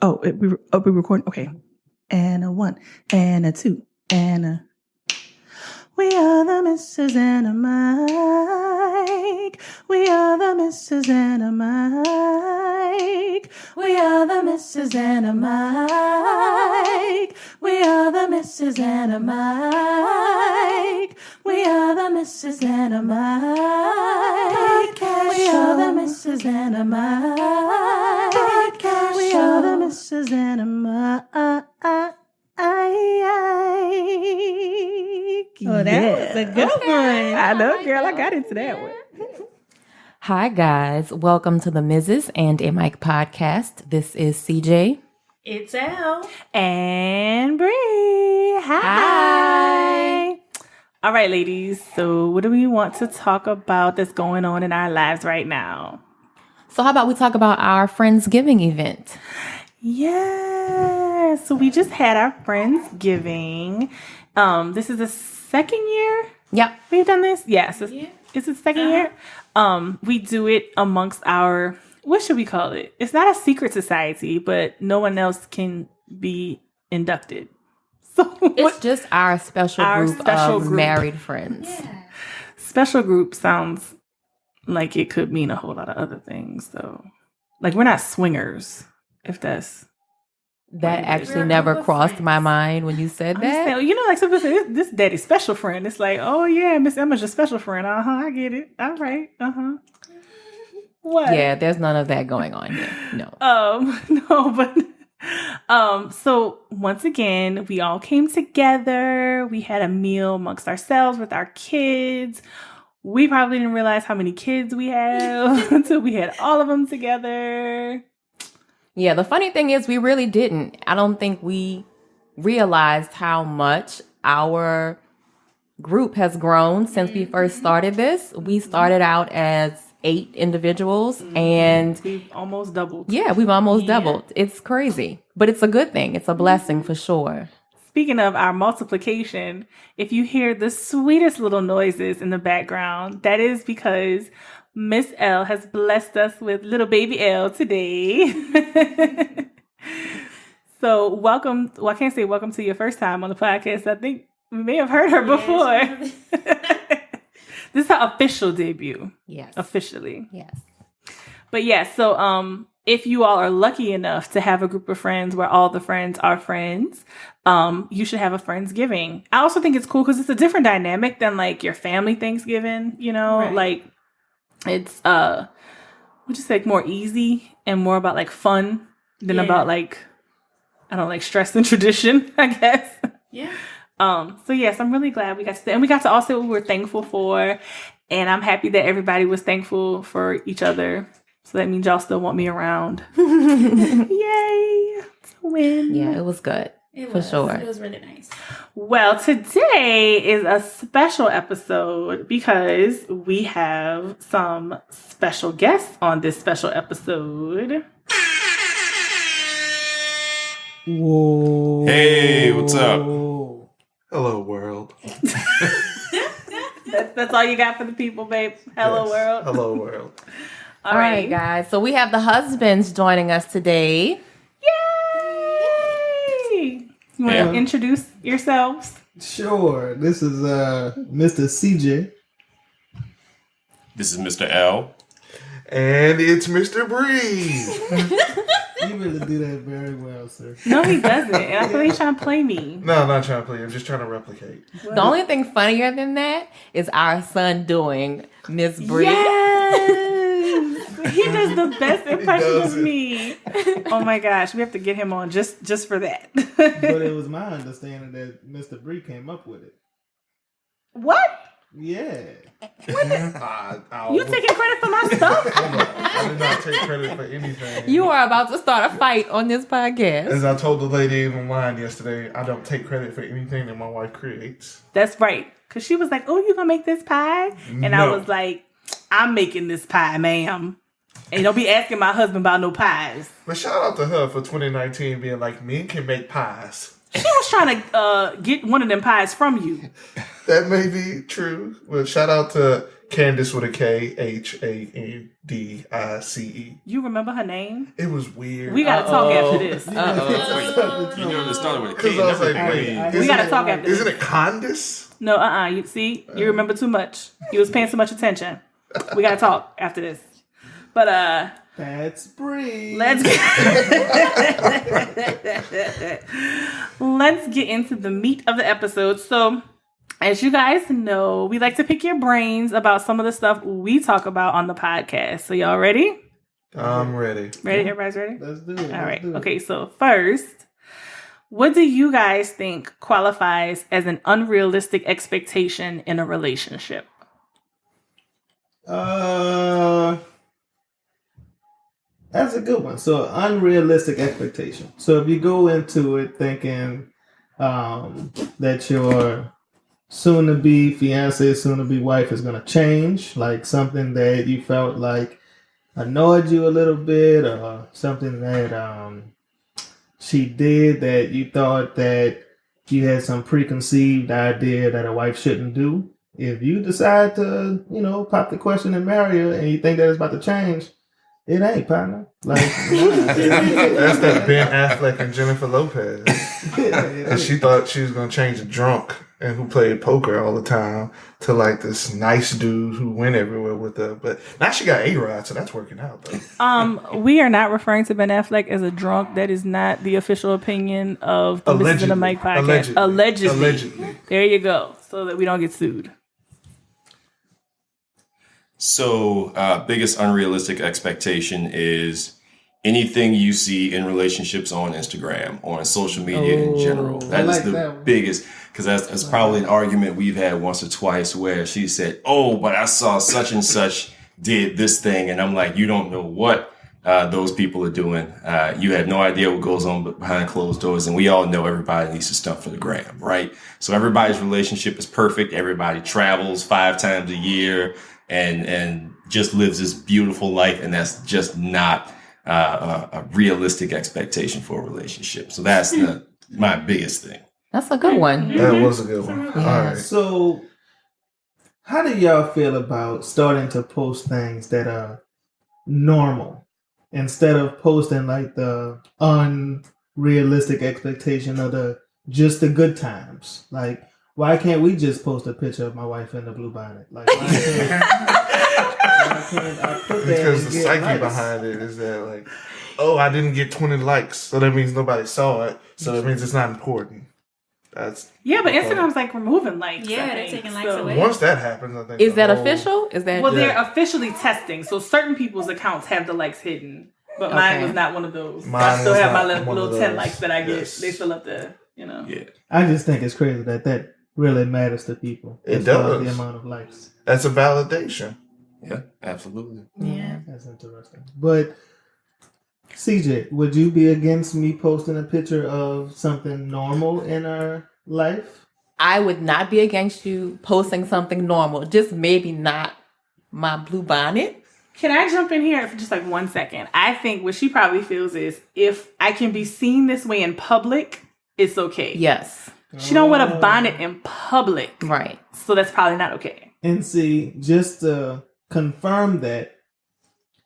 we recording? Okay. And a 1, and a 2, and a... We are the Mrs. and a Mike. We are the Mrs. and a Mike. We are the Mrs. and a Mike. We are the Mrs. and a Mike. We are the Mrs. and a Mike. We are the Mrs. and a Mike. We are the Mrs. and a Mike. Oh, that was a good one. I know, girl. I got into that one. Hi, guys. Welcome to the Mrs. and a Mike podcast. This is CJ. It's Elle. And Bree. Hi. All right, ladies. So what do we want to talk about that's going on in our lives right now? So how about we talk about our Friendsgiving event? Yeah. So we just had our Friendsgiving. This is the second year Yep. we've done this. Yes. It's the second year. We do it amongst our, what should we call it? It's not a secret society, but no one else can be inducted. So It's just our special group of married friends. Yeah. Special group sounds like it could mean a whole lot of other things, though. Like, we're not swingers, if that's... That actually never crossed my mind when you said that. Saying, you know, like some people say, this daddy's special friend. It's like, oh yeah, Miss Emma's your special friend. I get it. All right. What? Yeah, there's none of that going on here. No. No, but so once again, we all came together. We had a meal amongst ourselves with our kids. We probably didn't realize how many kids we have until we had all of them together. Yeah, the funny thing is we really didn't. I don't think we realized how much our group has grown since we first started this. We started out as 8 individuals and we've almost doubled. Yeah, we've almost doubled. It's crazy, but it's a good thing. It's a blessing for sure. Speaking of our multiplication, if you hear the sweetest little noises in the background, that is because Miss L has blessed us with little baby L today. So welcome. Well, I can't say welcome to your first time on the podcast. I think we may have heard her before. This is her official debut. Yes. Officially. Yes. But yeah, so if you all are lucky enough to have a group of friends where all the friends are friends, you should have a Friendsgiving. I also think it's cool because it's a different dynamic than like your family Thanksgiving, you know, Right. like it's would you say like more easy and more about like fun than about like, I don't know, like stress and tradition, I guess. Yeah. So yes, I'm really glad we got to, and we got to all say what we were thankful for, and I'm happy that everybody was thankful for each other. So that means y'all still want me around. Yay! It's a win. Yeah, it was good. For sure. It was really nice. Well, today is a special episode because we have some special guests on this special episode. Whoa. Hey, what's up? Hello, world. That's all you got for the people, babe. Hello, Yes. world. Hello, world. All right, guys. So we have the husbands joining us today. Yay! You want to introduce yourselves? Sure. This is Mr. CJ. This is Mr. L. And it's Mr. Bree. You really do that very well, sir. No, he doesn't. And I feel he's trying to play me. No, I'm not trying to play. I'm just trying to replicate. The only thing funnier than that is our son doing Miss Bree. Yes! He does the best impression does of it. me. Oh my gosh, we have to get him on just for that. But it was my understanding that Mr. Bree came up with it. What? Yeah. You taking credit for my stuff? I did not take credit for anything. You are about to start a fight on this podcast. As I told the lady in line yesterday, I don't take credit for anything that my wife creates. That's right. Because she was like, oh, you gonna make this pie? And I No. was like, I'm making this pie, ma'am. And don't be asking my husband about no pies. But shout out to her for 2019 being like, men can make pies. She was trying to get one of them pies from you. That may be true. But shout out to Candice with a K, Handice. You remember her name? It was weird. We gotta talk after this. You know it started with a Because K. I was never like, K. wait, We gotta talk after this. isn't it Candice? No, You see, you remember too much. You was paying too much attention. We gotta talk after this. But That's Bree. let's get into the meat of the episode. So, as you guys know, we like to pick your brains about some of the stuff we talk about on the podcast. So, y'all ready? I'm ready. Ready? Everybody's ready? Let's do it. All right. Okay, so first, what do you guys think qualifies as an unrealistic expectation in a relationship? That's a good one. So unrealistic expectation. So if you go into it thinking that your soon-to-be fiance, soon-to-be wife is going to change, like something that you felt like annoyed you a little bit, or something that she did that you thought that you had some preconceived idea that a wife shouldn't do. If you decide to, pop the question and marry her, and you think that it's about to change, it ain't, partner. Like That's that Ben Affleck and Jennifer Lopez. And she thought she was gonna change a drunk and who played poker all the time to like this nice dude who went everywhere with her. But now she got A-Rod, so that's working out though. We are not referring to Ben Affleck as a drunk. That is not the official opinion of the Mrs. and the Mike podcast. Allegedly. There you go. So that we don't get sued. So, biggest unrealistic expectation is anything you see in relationships on Instagram, on social media in general. That is the biggest, because that's probably an argument we've had once or twice where she said, "Oh, but I saw such and such did this thing," and I'm like, "You don't know what those people are doing. You have no idea what goes on behind closed doors." And we all know everybody needs to stunt for the gram, right? So everybody's relationship is perfect. Everybody travels 5 times a year. And just lives this beautiful life, and that's just not a realistic expectation for a relationship. So that's my biggest thing. That's a good one. That was a good one. All right. So, how do y'all feel about starting to post things that are normal instead of posting like the unrealistic expectation of just the good times? Like, why can't we just post a picture of my wife in the blue bonnet? Like, why can't I put that? Because the psyche likes behind it is that like, oh, I didn't get 20 likes, so that means nobody saw it. So that means it's not important. That's but Instagram's like removing likes. Yeah, they're taking likes away. Once that happens, I think Is that official? Is that they're officially testing. So certain people's accounts have the likes hidden, but mine was not one of those. I still have my little 10 likes that I get. Yes. They still up there, Yeah. I just think it's crazy that really matters to people. It does. The amount of likes. That's a validation. Yeah, absolutely. Yeah. That's interesting. But CJ, would you be against me posting a picture of something normal in our life? I would not be against you posting something normal, just maybe not my blue bonnet. Can I jump in here for just like 1 second? I think what she probably feels is if I can be seen this way in public, it's okay. Yes. She don't wear a bonnet in public. Right. So that's probably not okay. And see, just to confirm that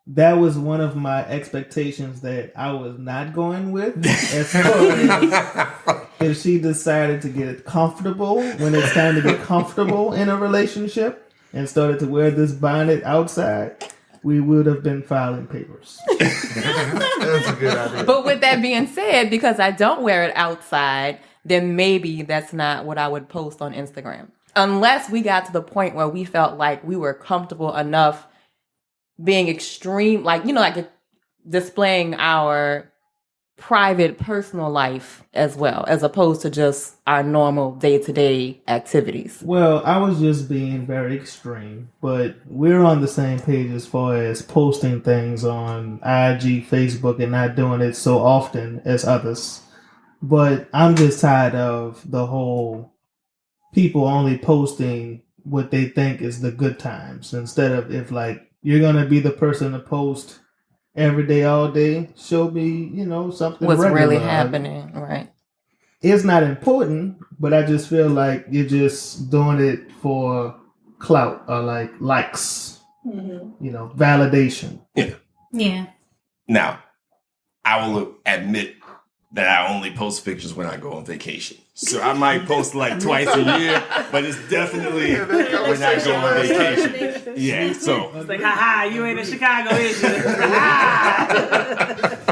was one of my expectations that I was not going with. As far as if she decided to get comfortable when it's time to get comfortable in a relationship and started to wear this bonnet outside, we would have been filing papers. That's a good idea. But with that being said, because I don't wear it outside, then maybe that's not what I would post on Instagram. Unless we got to the point where we felt like we were comfortable enough being extreme, like displaying our private, personal life as well, as opposed to just our normal day-to-day activities. Well, I was just being very extreme, but we're on the same page as far as posting things on IG, Facebook, and not doing it so often as others. But I'm just tired of the whole people only posting what they think is the good times instead of if like you're going to be the person to post every day, all day, show me, something What's regular. really happening, right? It's not important, but I just feel like you're just doing it for clout or like likes, validation. Yeah. Now, I will admit that I only post pictures when I go on vacation. So I might post like twice a year, but it's definitely when I go on vacation. Yeah, so. It's like, ha, you ain't in Chicago, is you?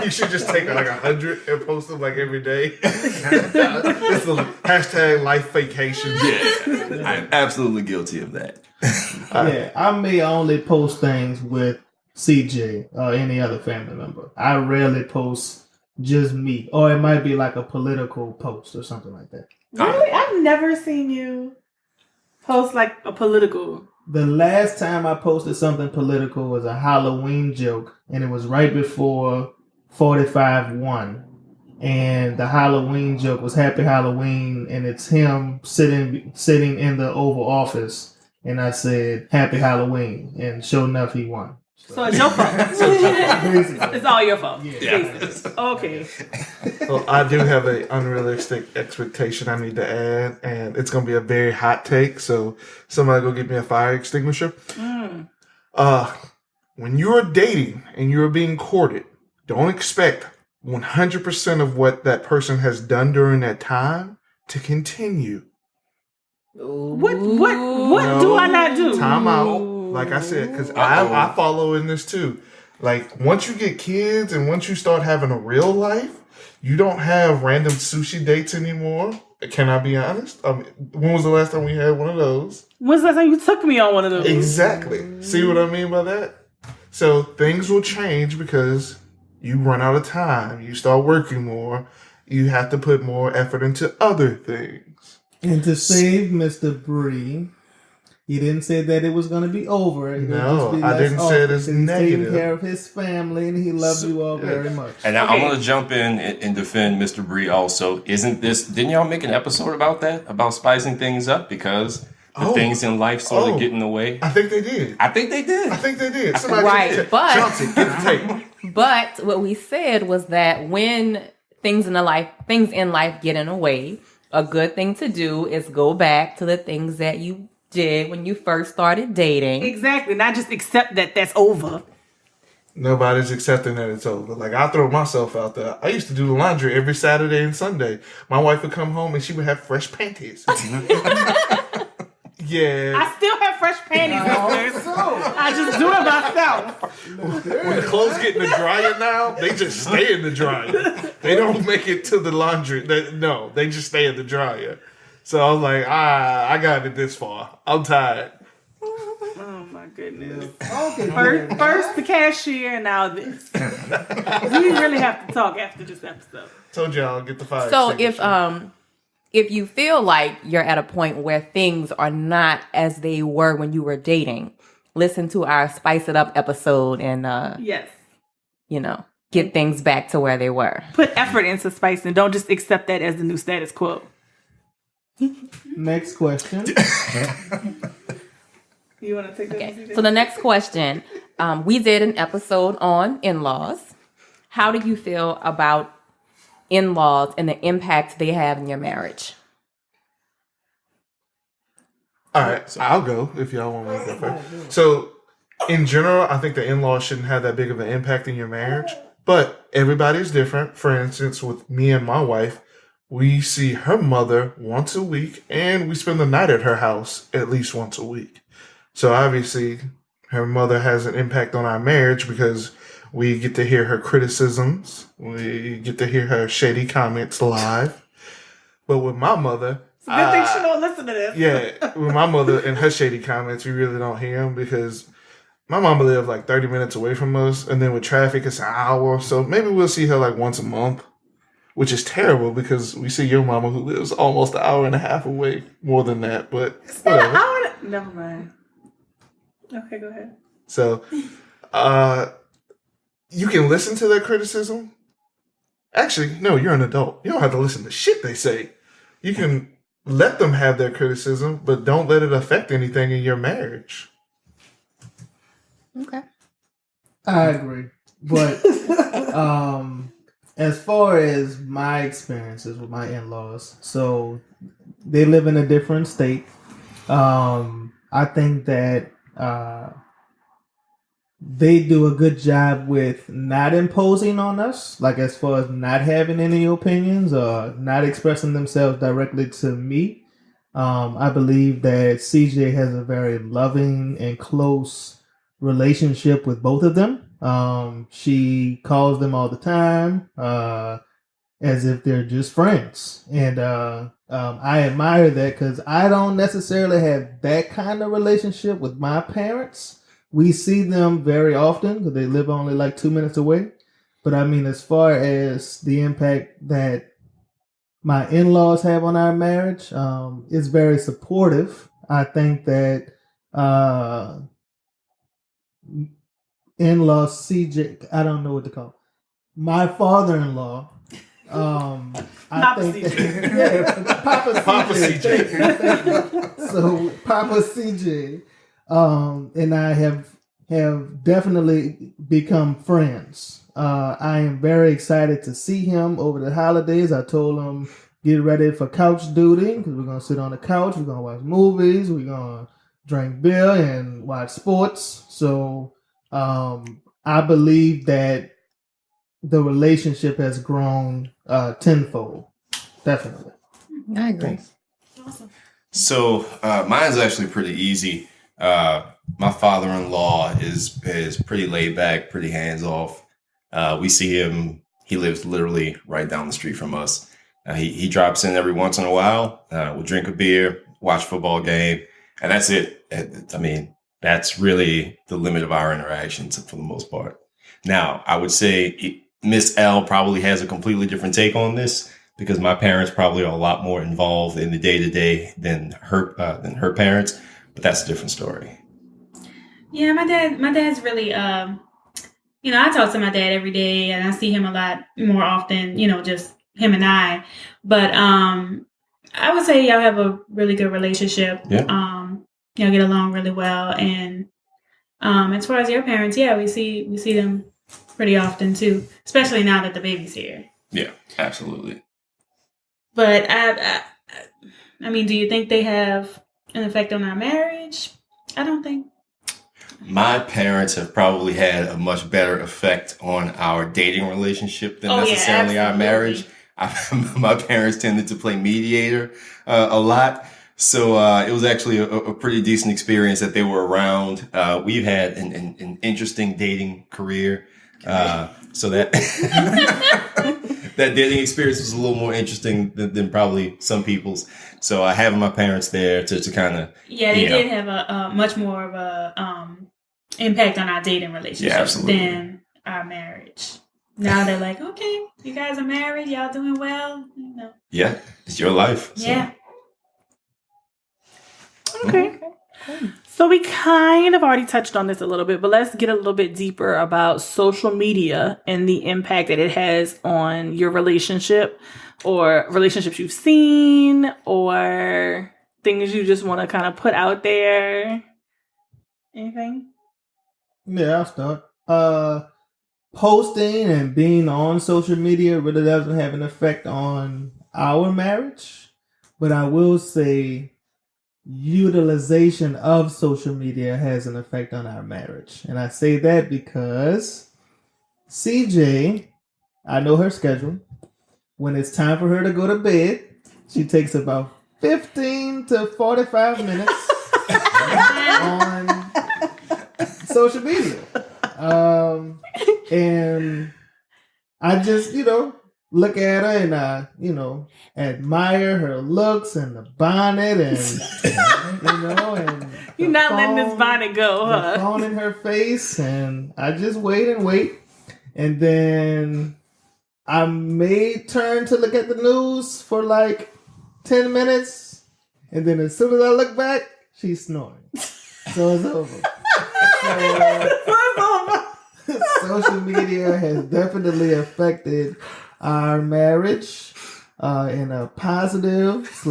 You should just take like 100 and post them like every day. It's a hashtag life vacation. Yeah, I'm absolutely guilty of that. Yeah, I may only post things with CJ or any other family member. I rarely post just me, or it might be like a political post or something like that. Really? I've never seen you post like a political. The last time I posted something political was a Halloween joke, and it was right before 45-1. And the Halloween joke was Happy Halloween, and it's him sitting in the Oval Office, and I said Happy Halloween, and sure enough, he won. So it's your fault. It's all your fault. Yeah. Okay. Well, I do have an unrealistic expectation I need to add, and it's going to be a very hot take. So somebody go get me a fire extinguisher. When you're dating and you're being courted, don't expect 100% of what that person has done during that time to continue. What do I not do? Time out. Like I said, because I follow in this too. Like, once you get kids and once you start having a real life, you don't have random sushi dates anymore. Can I be honest? When was the last time we had one of those? When's the last time you took me on one of those? Exactly. See what I mean by that? So things will change because you run out of time. You start working more. You have to put more effort into other things. And to save Mr. Bree, he didn't say that it was going to be over. No, I didn't say it as negative. He's taking care of his family, and he loves you all very much. And I'm going to jump in and defend Mr. Bree also. Didn't y'all make an episode about that? About spicing things up because things in life sort of get in the way? I think they did. Somebody right, but Chauncey, get the tape. But what we said was that when things in life get in the way, a good thing to do is go back to the things that you did when you first started dating. Exactly. Not just accept that that's over. Nobody's accepting that it's over. Like, I throw myself out there. I used to do the laundry every Saturday and Sunday. My wife would come home and she would have fresh panties. Yeah. I still have fresh panties. I just do it myself. When the clothes get in the dryer now, they just stay in the dryer. They don't make it to the laundry. They just stay in the dryer. So I was like, I got it this far. I'm tired. Oh my goodness. First the cashier, now this. We really have to talk after this episode. Told y'all, get the fire. So if you feel like you're at a point where things are not as they were when you were dating, listen to our Spice It Up episode and yes, get things back to where they were. Put effort into spice and don't just accept that as the new status quo. Next question. You want to take that? Okay. So the next question, we did an episode on in-laws. How do you feel about in-laws and the impact they have in your marriage? All right, I'll go if y'all want me to go first. So, in general, I think the in-laws shouldn't have that big of an impact in your marriage, but everybody's different. For instance, with me and my wife, we see her mother once a week, and we spend the night at her house at least once a week. So obviously, her mother has an impact on our marriage because we get to hear her criticisms. We get to hear her shady comments live. But with my mother... It's a good thing she don't listen to this. Yeah, with my mother and her shady comments, we really don't hear them because my mama lived like 30 minutes away from us. And then with traffic, it's an hour. So maybe we'll see her like once a month. Which is terrible because we see your mama who lives almost an hour and a half away, more than that, but whatever. Never mind. Okay, go ahead. So, you can listen to their criticism. Actually, no, you're an adult. You don't have to listen to shit they say. You can let them have their criticism, but don't let it affect anything in your marriage. Okay. I agree. But, as far as my experiences with my in-laws, so they live in a different state. I think that they do a good job with not imposing on us, like as far as not having any opinions or not expressing themselves directly to me. I believe that CJ has a very loving and close relationship with both of them. She calls them all the time as if they're just friends. And I admire that because I don't necessarily have that kind of relationship with my parents. We see them very often because they live only like 2 minutes away. But I mean, as far as the impact that my in-laws have on our marriage, it's very supportive. I think that in-laws CJ, I don't know what to call him. My father-in-law, I think that, Papa CJ. So Papa CJ and I have definitely become friends. I am very excited to see him over the holidays. I told him get ready for couch duty because we're gonna sit on the couch. We're gonna watch movies. We're gonna drink beer and watch sports. So I believe that the relationship has grown tenfold. Definitely. I agree. Awesome. So mine's actually pretty easy. My father-in-law is pretty laid back, pretty hands off. We see him. He lives literally right down the street from us. He drops in every once in a while. We'll drink a beer, watch a football game, and that's it. I mean, that's really the limit of our interactions for the most part. Now, I would say Miss L probably has a completely different take on this because my parents probably are a lot more involved in the day-to-day than her parents, but that's a different story. Yeah, my dad's really, I talk to my dad every day and I see him a lot more often, just him and I. But I would say y'all have a really good relationship. Yeah. Y'all get along really well. And as far as your parents, yeah, we see them pretty often too, especially now that the baby's here. Yeah, absolutely. But I mean, do you think they have an effect on our marriage? I don't think. My parents have probably had a much better effect on our dating relationship than necessarily our marriage. My parents tended to play mediator a lot. So it was actually a pretty decent experience that they were around. We've had an interesting dating career. So that that dating experience was a little more interesting than probably some people's. So having my parents there to kind of they did have a much more of a impact on our dating relationship than our marriage. Now they're like, okay, you guys are married, y'all doing well, Yeah, it's your life. So. Yeah. Okay. So we kind of already touched on this a little bit, but let's get a little bit deeper about social media and the impact that it has on your relationship or relationships you've seen or things you just want to kind of put out there. Anything? Yeah, I'll start. Posting and being on social media really doesn't have an effect on our marriage, but I will say utilization of social media has an effect on our marriage. And I say that because CJ, I know her schedule. When it's time for her to go to bed, she takes about 15 to 45 minutes on social media. And I just, look at her and I, admire her looks and the bonnet and, and you're not letting this bonnet go, huh? The phone in her face, and I just wait and wait. And then I may turn to look at the news for like 10 minutes. And then as soon as I look back, she's snoring. So it's over. Social media has definitely affected our marriage in a positive /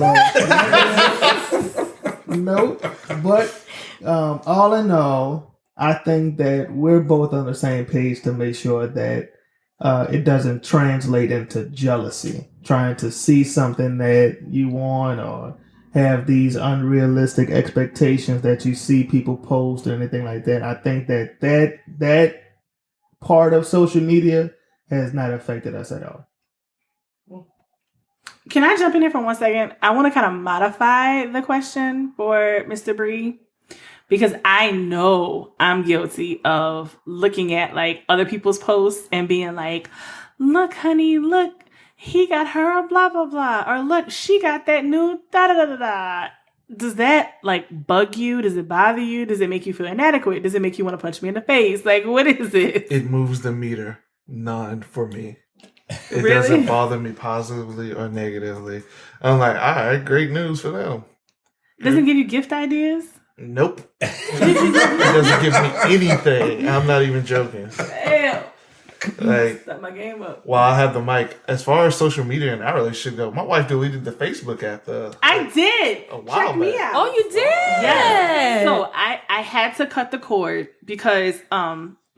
note. But all in all, I think that we're both on the same page to make sure that it doesn't translate into jealousy, trying to see something that you want or have these unrealistic expectations that you see people post or anything like that. I think that part of social media has not affected us at all. Can I jump in here for 1 second? I want to kind of modify the question for Mr. Bree, because I know I'm guilty of looking at like other people's posts and being like, look, honey, look, he got her a blah, blah, blah. Or look, she got that new da, da, da, da, da. Does that like bug you? Does it bother you? Does it make you feel inadequate? Does it make you want to punch me in the face? Like, what is it? It moves the meter. None for me. It Really? doesn't bother me positively or negatively. I'm like, all right, great news for them. Doesn't give you gift ideas? Nope. It doesn't give me anything. I'm not even joking. Damn. Like, Step my game up. while I have the mic, as far as social media and our relationship go, my wife deleted the Facebook app. I did. A while Check me back. out. Oh, you did? Yes. So I had to cut the cord because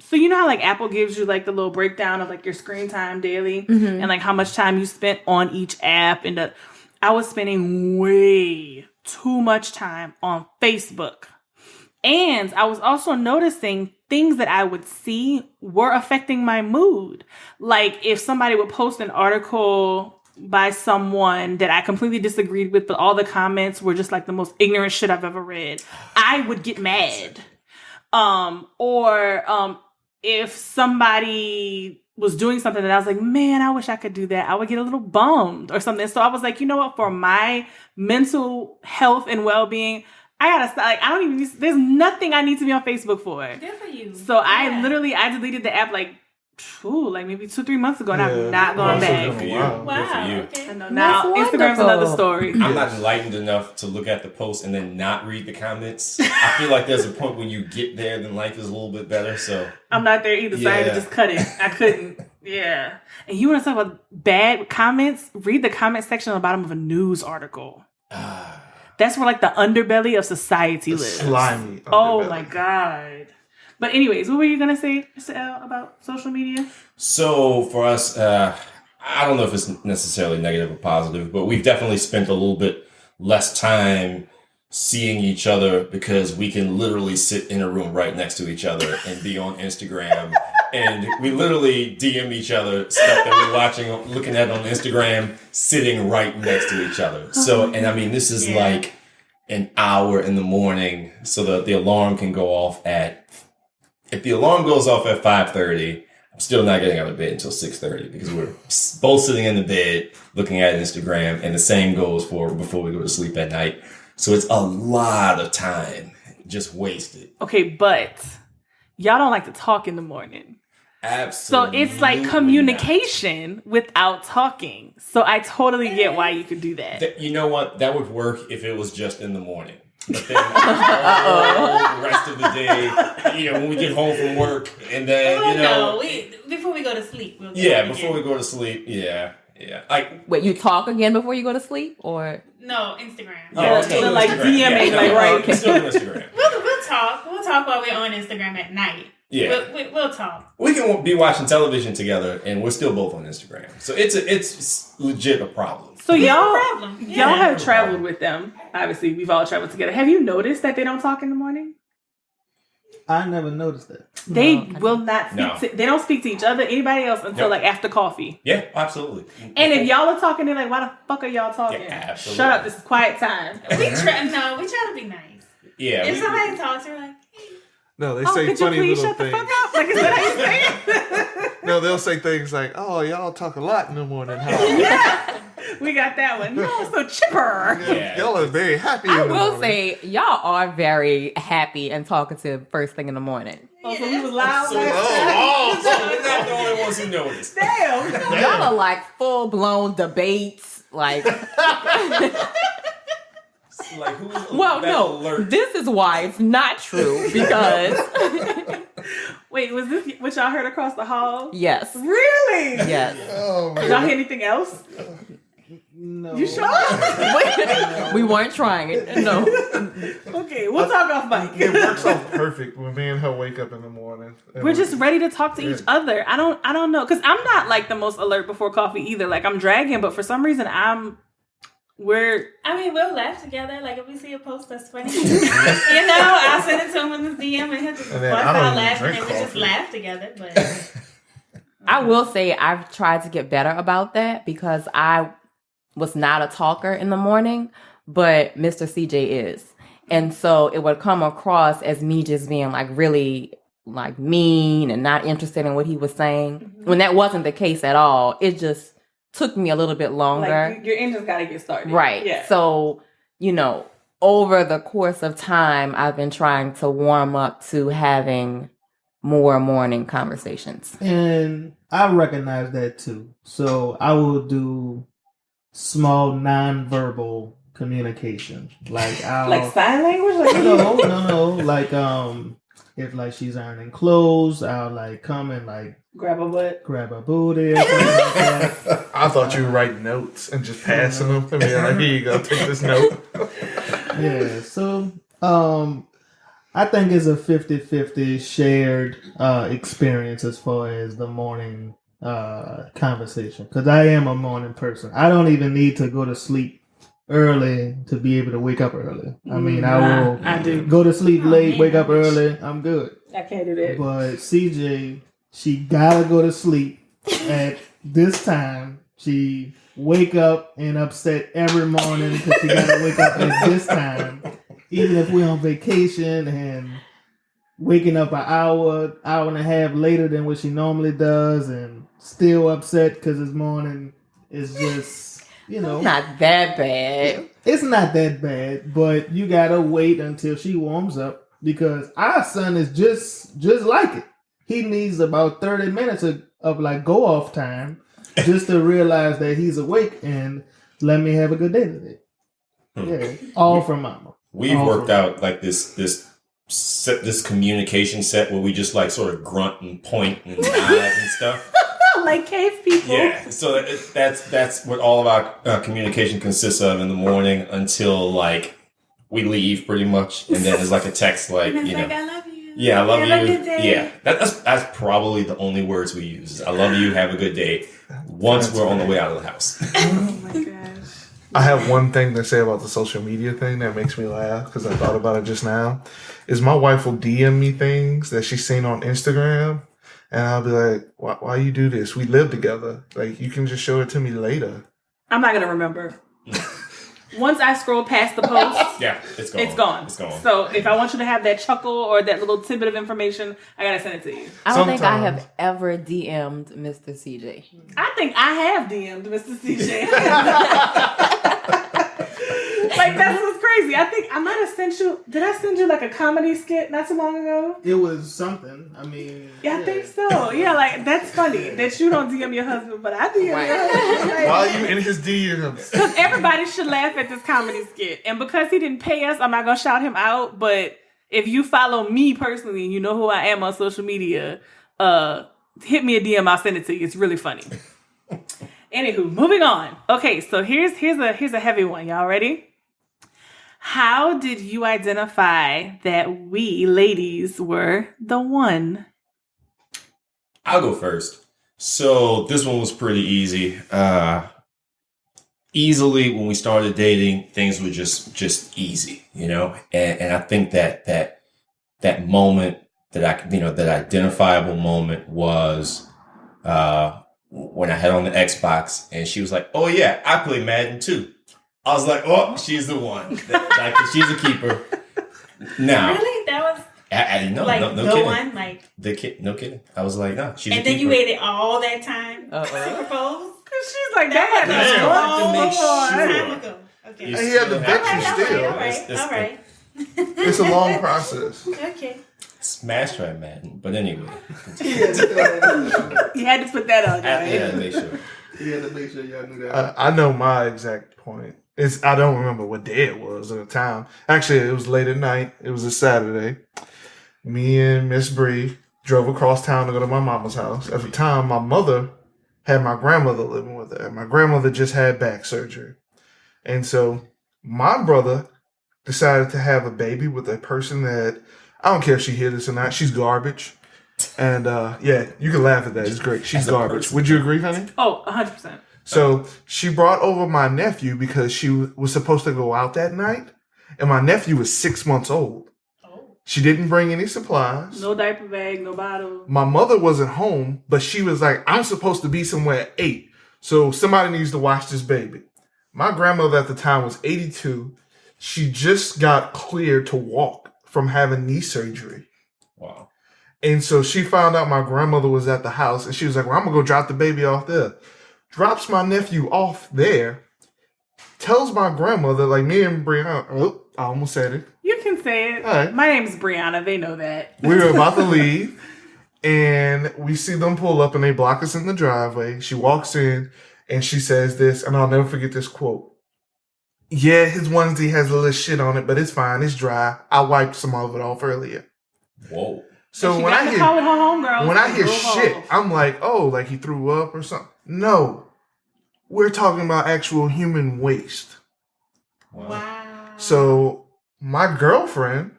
so you know how like Apple gives you like the little breakdown of like your screen time daily and like how much time you spent on each app, and I was spending way too much time on Facebook. And I was also noticing things that I would see were affecting my mood. Like if somebody would post an article by someone that I completely disagreed with, but all the comments were just like the most ignorant shit I've ever read, I would get mad. Or if somebody was doing something that I was like, man, I wish I could do that, I would get a little bummed or something. So I was like, you know what? For my mental health and well-being, I gotta stop. Like, I don't even. There's nothing I need to be on Facebook for. Good for you. So I deleted the app like maybe 2-3 months ago, and I'm not going Good back. for you. Wow. Good for you. Okay. I know now That's Instagram's wonderful. another story. I'm not enlightened enough to look at the post and then not read the comments. I feel like there's a point when you get there, then life is a little bit better. So I'm not there either, so I had to Yeah. just cut it. I couldn't. Yeah. And you want to talk about bad comments? Read the comment section on the bottom of a news article. That's where like the underbelly of society lives. Slimy. Oh underbelly. my God. But anyways, what were you gonna say, Mr. L, about social media? So for us, I don't know if it's necessarily negative or positive, but we've definitely spent a little bit less time seeing each other because we can literally sit in a room right next to each other and be on Instagram. And we literally DM each other stuff that we're watching, looking at on Instagram, sitting right next to each other. So, and I mean, this is like an hour in the morning so that the alarm can go off if the alarm goes off at 5:30, I'm still not getting out of bed until 6:30 because we're both sitting in the bed looking at Instagram, and the same goes for before we go to sleep at night. So it's a lot of time just wasted. Okay, but y'all don't like to talk in the morning. Absolutely. So it's like communication without talking. So I totally get why you could do that. You know what? That would work if it was just in the morning. But then all the rest of the day, you know, when we get home from work, and then, you know. Before we go to sleep. We'll Before we go to sleep. Yeah. Like, Wait, you talk again before you go to sleep, or? No, Instagram. Yeah, okay. so like DMing, like, right. Still on Instagram. We'll talk. We'll talk while we're on Instagram at night. Yeah. We'll talk. We can be watching television together, and we're still both on Instagram. So it's legit a problem. So y'all problem. Yeah. y'all have traveled with them. Obviously, we've all traveled together. Have you noticed that they don't talk in the morning? I never noticed that. They will not speak No. to, they don't speak to each other, anybody else until Nope. like after coffee. Yeah, absolutely. And if y'all are talking, they're like, why the fuck are y'all talking? Yeah, absolutely. Shut up, this is quiet time. We try to be nice. Yeah. If somebody talks, we're like, hey. No, they Oh, say could you funny please little shut the things. fuck up? Like, is that how you say it? No, they'll say things like, "Oh, y'all talk a lot in the morning. Huh? Yeah, we got that one. No, so chipper. Yeah. Y'all are very happy." I in the will morning. say, y'all are very happy and talkative first thing in the morning. Oh, so we was loud So, last time. so we're not the only ones who noticed. Damn. Y'all are like full blown debates. Like, Like, who's well, that no, alert? this is why it's not true because Wait, was this what y'all heard across the hall? yes, Really? yes. Oh, Did y'all hear anything else? No. You sure? We weren't trying it. No. Okay, we'll talk off mic. it works out perfect when me and her wake up in the morning. And We're just ready to talk to each Yeah. other. I don't know, because I'm not like the most alert before coffee either. Like I'm dragging, but for some reason I'm we'll laugh together. Like if we see a post that's funny, I'll send it to him in his DM and he'll just bust out laughing and we just laugh together. But I will say I've tried to get better about that because I was not a talker in the morning, but Mr. CJ is. And so it would come across as me just being like really like mean and not interested in what he was saying. When that wasn't the case at all. It just took me a little bit longer. Like your engine's got to get started. Right. Yeah. So, over the course of time, I've been trying to warm up to having more morning conversations. And I recognize that too. So I will do small nonverbal communication. Like sign language? No. Like if like she's ironing clothes, I'll like come and like grab a booty or something like that. I thought you were writing notes and just passing them to me. Like, here you go, take this note. Yeah, so I think it's a 50-50 shared experience as far as the morning conversation. Because I am a morning person. I don't even need to go to sleep early to be able to wake up early. I mean, I do go to sleep late, wake up early. I'm good. I can't do that. But CJ, she gotta go to sleep at this time. She wake up and upset every morning because she gotta wake up at this time, even if we're on vacation and waking up an hour and a half later than what she normally does, and still upset because this morning is just. Not that bad. It's not that bad, but you gotta wait until she warms up because our son is just like it. He needs about 30 minutes of like go off time just to realize that he's awake and let me have a good day today. Yeah, all from mama. We've worked out like this communication set where we just like sort of grunt and point and nod and stuff. Like cave people. Yeah, so that's what all of our communication consists of in the morning until like we leave pretty much, and then it's like a text like like I love you. Yeah, I love you. Have a good day. Yeah, that's probably the only words we use. I love you. Have a good day. Once we're on the way out of the house. Oh my gosh. I have one thing to say about the social media thing that makes me laugh because I thought about it just now. Is my wife will DM me things that she's seen on Instagram. And I'll be like, why you do this? We live together. Like, you can just show it to me later. I'm not going to remember. Once I scroll past the post, yeah, it's gone. It's gone. So if I want you to have that chuckle or that little tidbit of information, I got to send it to you. I don't think I have ever DM'd Mr. CJ. I think I have DM'd Mr. CJ. Like, that's what's crazy. I think I might have sent you... Did I send you, like, a comedy skit not too long ago? It was something. I mean... Yeah, I think so. Yeah, like, that's funny that you don't DM your husband, but I DM your husband. Like, why are you in his DMs? Because everybody should laugh at this comedy skit. And because he didn't pay us, I'm not going to shout him out. But if you follow me personally and you know who I am on social media, hit me a DM. I'll send it to you. It's really funny. Anywho, moving on. Okay, so here's a heavy one. Y'all ready? How did you identify that we ladies were the one? I'll go first. So this one was pretty easy. Easily, when we started dating, things were just easy, And I think that moment that identifiable moment was when I had on the Xbox and she was like, "Oh yeah, I play Madden too." I was like, "Oh, she's the one. She's a keeper." Now, really, that was no the kidding. one, like the kid. No kidding. I was like, "No, she's." And a then keeper. you waited all that time to propose. Cause she's like, that time ago. Okay. And he had to vet you still. All right. It's a long process. Okay. Smash her at Madden, but anyway. You had to put that on. I had to make sure. He had to make sure y'all knew that. I know my exact point. I don't remember what day it was at the time. Actually, it was late at night. It was a Saturday. Me and Miss Bree drove across town to go to my mama's house. At the time, my mother had my grandmother living with her. My grandmother just had back surgery. And so my brother decided to have a baby with a person that, I don't care if she hears this or not, she's garbage. And yeah, you can laugh at that. It's great. She's garbage. Would you agree, honey? Oh, 100%. So she brought over my nephew because she was supposed to go out that night, and my nephew was 6 months old. She didn't bring any supplies. No diaper bag, no bottle. My mother wasn't home, but she was like, I'm supposed to be somewhere at 8. So somebody needs to watch this baby. My grandmother at the time was 82. She just got cleared to walk from having knee surgery. Wow. And so she found out my grandmother was at the house, and she was like, well, I'm going to go drop the baby off there. Drops my nephew off there. Tells my grandmother, like me and Brianna, I almost said it. You can say it. All right. My name's Brianna. They know that. We were about to leave, and we see them pull up, and they block us in the driveway. She walks in, and she says this, and I'll never forget this quote. Yeah, his onesie has a little shit on it, but it's fine. It's dry. I wiped some of it off earlier. Whoa. So when I hear shit, I'm like, oh, like he threw up or something. No, we're talking about actual human waste. Wow. So my girlfriend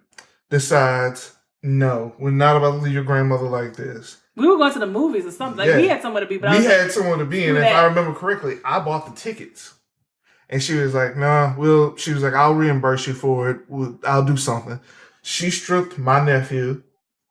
decides, no, we're not about to leave your grandmother like this. We were going to the movies or something. Like, we had somewhere to be. But we had somewhere to be, and if I remember correctly, I bought the tickets. And she was like, nah, she was like, I'll reimburse you for it. I'll do something. She stripped my nephew,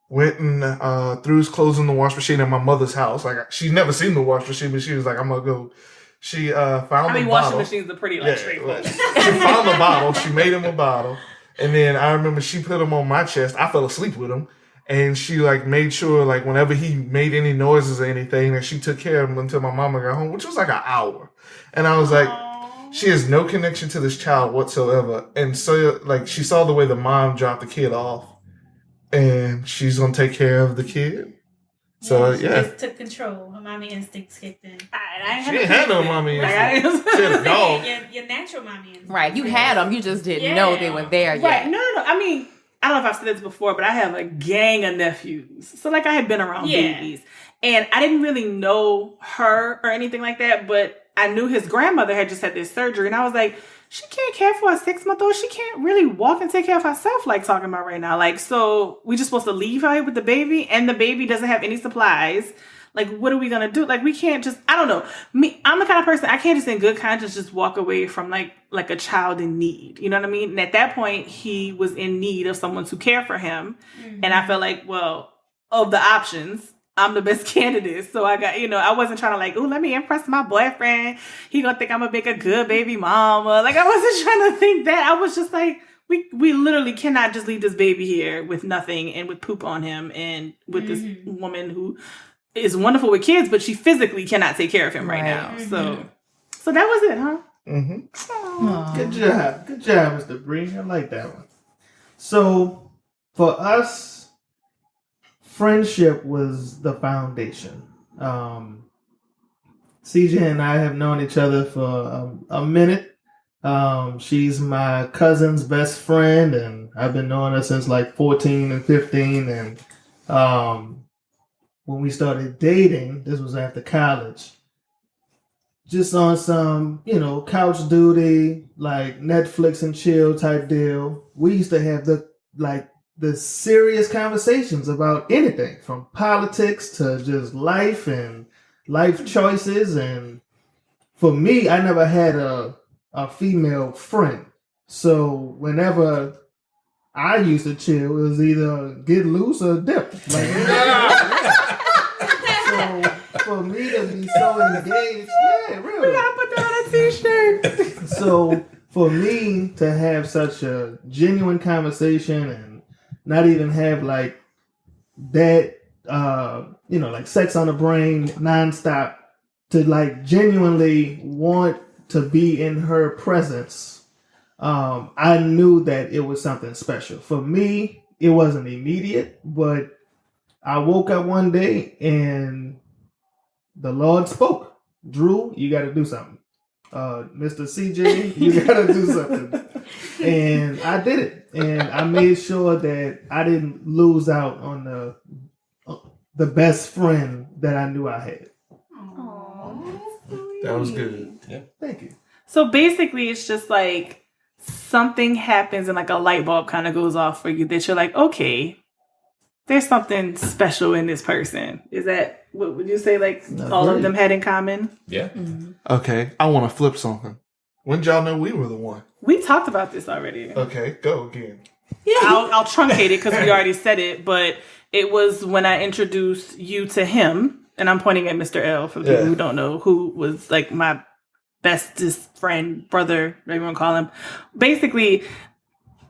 went and threw his clothes in the wash machine at my mother's house. Like, she's never seen the wash machine, but she was like, I'm going to go. She found the bottle. Washing machines are pretty straightforward. She found the bottle. She made him a bottle. And then I remember she put him on my chest. I fell asleep with him. And she like made sure like whenever he made any noises or anything that she took care of him until my mama got home, which was like an hour. And I was like, she has no connection to this child whatsoever. And so like she saw the way the mom dropped the kid off and she's going to take care of the kid. So she just took control. Her mommy instincts kicked in. She didn't have no mommy instincts. She had a dog. Your natural mommy instincts. Right. You had them. You just didn't know they were there yet. Right. No. I mean, I don't know if I've said this before, but I have a gang of nephews. So, like, I had been around babies. And I didn't really know her or anything like that, but I knew his grandmother had just had this surgery. And I was like, she can't care for a 6-month-old. She can't really walk and take care of herself, like talking about right now. Like, so we just supposed to leave her with the baby, and the baby doesn't have any supplies. Like, what are we going to do? Like, we can't just, I don't know. I'm the kind of person, I can't just in good conscience just walk away from like a child in need. You know what I mean? And at that point, he was in need of someone to care for him. Mm-hmm. And I felt like, well, of the options, I'm the best candidate. So I got, I wasn't trying to like, oh, let me impress my boyfriend. He gonna think I'm gonna make a good baby mama. Like, I wasn't trying to think that. I was just like, we literally cannot just leave this baby here with nothing and with poop on him and with this woman who is wonderful with kids, but she physically cannot take care of him right now. Mm-hmm. So that was it, huh? Mm-hmm. Good job, Mr. Bree. I like that one. So for us, friendship was the foundation. CJ and I have known each other for a minute. She's my cousin's best friend, and I've been knowing her since like 14 and 15. And when we started dating, this was after college, just on some, couch duty, like Netflix and chill type deal. We used to have the serious conversations about anything from politics to just life and life choices. And for me, I never had a female friend. So whenever I used to chill, it was either get loose or dip. So for me to be so engaged, really. We gotta put that on a t-shirt. So for me to have such a genuine conversation and not even have like that, like sex on the brain nonstop, to like genuinely want to be in her presence, I knew that it was something special. For me, it wasn't immediate, but I woke up one day and the Lord spoke. Drew, you got to do something. Mr. CJ, you got to do something. And I did it. And I made sure that I didn't lose out on the best friend that I knew I had. Aww, that was good. Yeah. Thank you. So basically, it's just like something happens and like a light bulb kind of goes off for you that you're like, okay, there's something special in this person. Is that what would you say? Like all of them had in common? Yeah. Mm-hmm. Okay, I want to flip something. When did y'all know we were the one? We talked about this already. Okay, go again. Yeah, I'll truncate it because we already said it, but it was when I introduced you to him, and I'm pointing at Mr. L for people who don't know, who was like my bestest friend, brother, whatever you want to call him. Basically,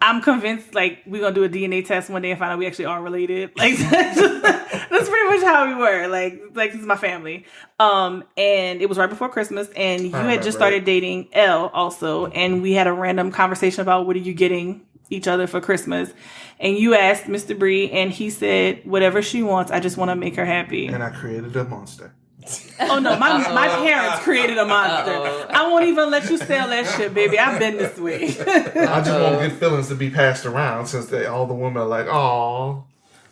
I'm convinced like we're gonna do a DNA test one day and find out we actually are related. Like that's pretty much how we were. Like this is my family. And it was right before Christmas, and you had just started dating L also, and we had a random conversation about what are you getting each other for Christmas, and you asked Mr. Bree, and he said whatever she wants. I just want to make her happy. And I created a monster. Oh no, my parents created a monster. I won't even let you sell that shit, baby. I've been this way. I just want good feelings to be passed around since all the women are like, "Aw."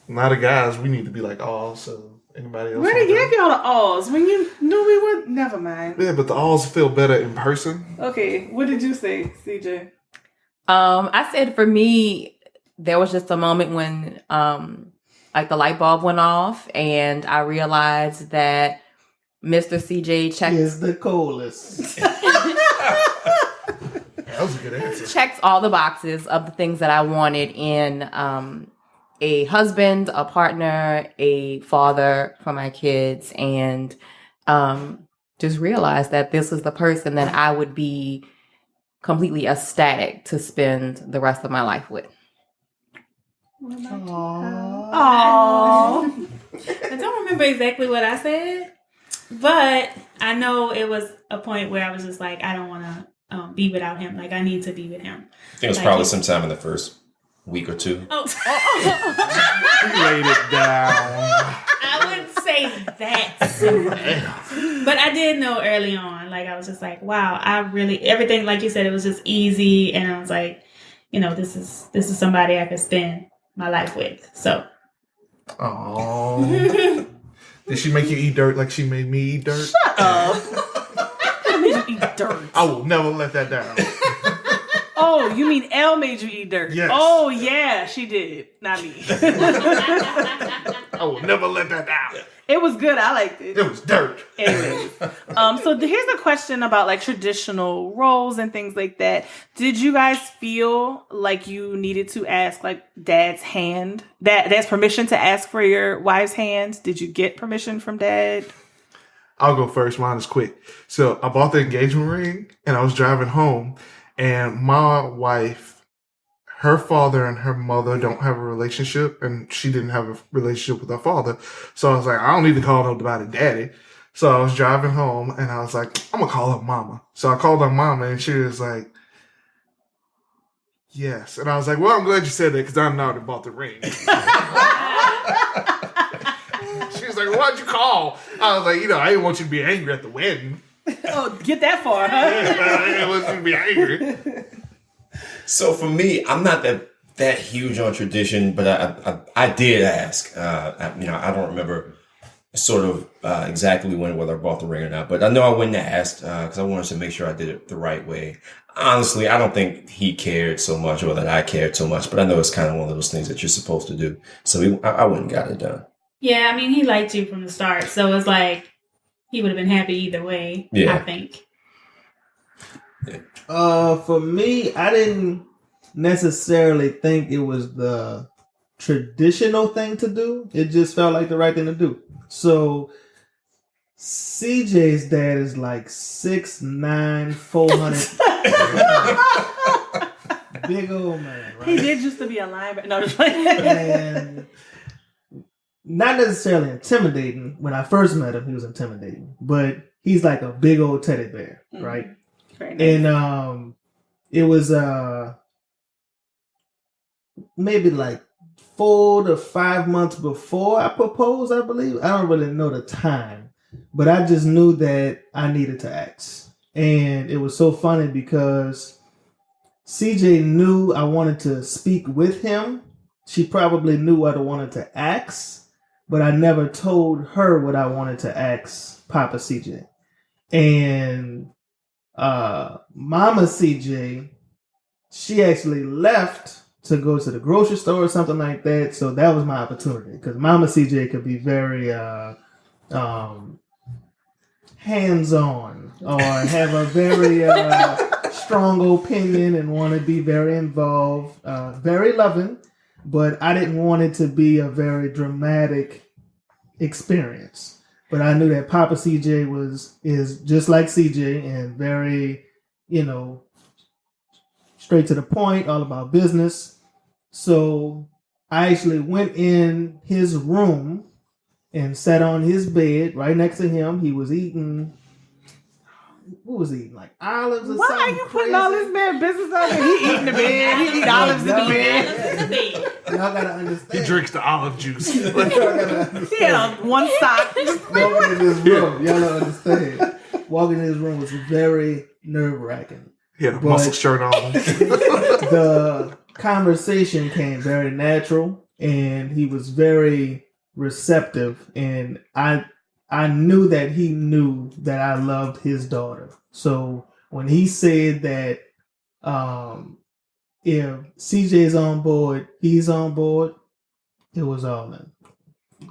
Now the guys, we need to be like, "Aw." So anybody else? Where they give y'all the alls when you knew we were? Never mind. Yeah, but the alls feel better in person. Okay, what did you say, CJ? I said for me, there was just a moment when like the light bulb went off, and I realized that Mr. CJ checked is the coolest. That was a good answer. Checked all the boxes of the things that I wanted in a husband, a partner, a father for my kids, and just realized that this is the person that I would be completely ecstatic to spend the rest of my life with. Aww. I don't remember exactly what I said, but I know it was a point where I was just like, I don't want to be without him. Like, I need to be with him. I think it was probably sometime in the first week or two. Oh. Laid it down. I wouldn't say that soon. But I did know early on. Like, I was just like, wow, everything, like you said, it was just easy. And I was like, this is somebody I could spend my life with. So. Oh. Did she make you eat dirt like she made me eat dirt? Shut up. I made you eat dirt. I will never let that down. Oh, you mean Elle made you eat dirt? Yes. Oh, yeah, she did. Not me. I will never let that down. It was good. I liked it. It was dirt. Anyways, so here's a question about like traditional roles and things like that. Did you guys feel like you needed to ask like dad's permission to ask for your wife's hand? Did you get permission from dad? I'll go first. Mine is quick. So I bought the engagement ring and I was driving home, and my wife, her father and her mother don't have a relationship, and she didn't have a relationship with her father. So I was like, I don't need to call nobody daddy. So I was driving home and I was like, I'm going to call her mama. So I called her mama and she was like, yes. And I was like, well, I'm glad you said that because I already bought the ring. She was like, why'd you call? I was like, I didn't want you to be angry at the wedding. Oh, get that far, huh? I didn't want you to be angry. So for me, I'm not that huge on tradition, but I did ask. I don't remember sort of exactly whether I bought the ring or not, but I know I went and asked because I wanted to make sure I did it the right way. Honestly, I don't think he cared so much or that I cared so much, but I know it's kind of one of those things that you're supposed to do. So I went and got it done. Yeah, I mean, he liked you from the start, so it's like he would have been happy either way, I think. For me, I didn't necessarily think it was the traditional thing to do. It just felt like the right thing to do. So CJ's dad is like 6'9", 400. Big old man, right? He did used to be a linebacker. No, just playing. And not necessarily intimidating. When I first met him, he was intimidating. But he's like a big old teddy bear, right? Very nice. And it was maybe like 4 to 5 months before I proposed, I believe. I don't really know the time, but I just knew that I needed to ask. And it was so funny because CJ knew I wanted to speak with him. She probably knew what I wanted to ask, but I never told her what I wanted to ask Papa CJ. And Mama CJ, she actually left to go to the grocery store or something like that. So that was my opportunity because Mama CJ could be very hands-on or have a very strong opinion and want to be very involved, very loving, but I didn't want it to be a very dramatic experience. But I knew that Papa CJ is just like CJ and very, straight to the point, all about business. So I actually went in his room and sat on his bed right next to him. He was eating. What was he eating? Like olives or something? Why are you putting all this man business on him? He eating the bed. He eat olives in the bed. Y'all gotta understand. He drinks the olive juice. Y'all gotta understand. He had on one sock. Walking in his room, y'all don't understand. Walking in his room was very nerve-wracking. He had a muscle shirt on. The conversation came very natural, and he was very receptive, and I knew that he knew that I loved his daughter. So when he said that if CJ's on board, he's on board, it was all in.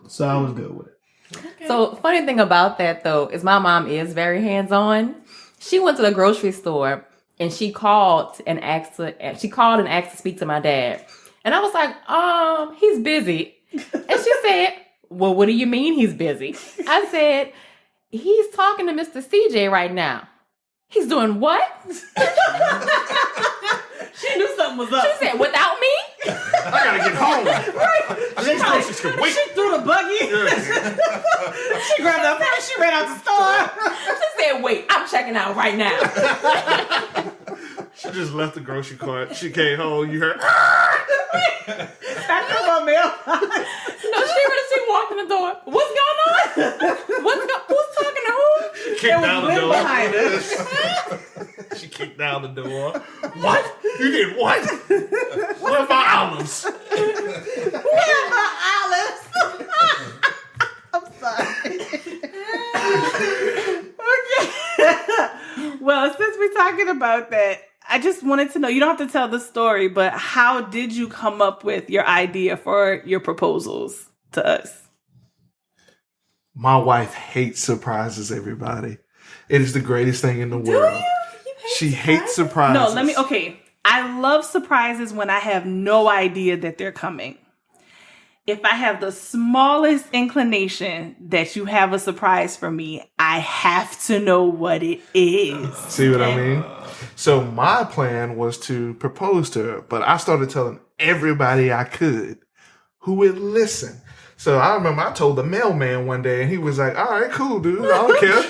So I was good with it. Okay. So funny thing about that though is my mom is very hands-on. She went to the grocery store and she called and asked to speak to my dad. And I was like, he's busy. And she said, well, what do you mean he's busy? I said, he's talking to Mr. CJ right now. He's doing what? She knew something was up. She said, without me? I gotta get home. Right. She threw the buggy. She grabbed her purse. She ran out the store. She said, wait, I'm checking out right now. She just left the grocery cart. She came home. You heard. I know my mailbox. No, she walked in the door. What's going on? Who's talking to who? Kicked down the door. Behind her. She kicked down the door. What? You did what? Where are my olives? Where are my olives? I'm sorry. Okay. Well, since we're talking about that, I just wanted to know, you don't have to tell the story, but how did you come up with your idea for your proposals to us? My wife hates surprises, everybody. It is the greatest thing in the world. She hates surprises. No, I love surprises when I have no idea that they're coming. If I have the smallest inclination that you have a surprise for me, I have to know what it is. See what I mean? So my plan was to propose to her, but I started telling everybody I could who would listen. So I remember I told the mailman one day, and he was like, all right, cool, dude. I don't care.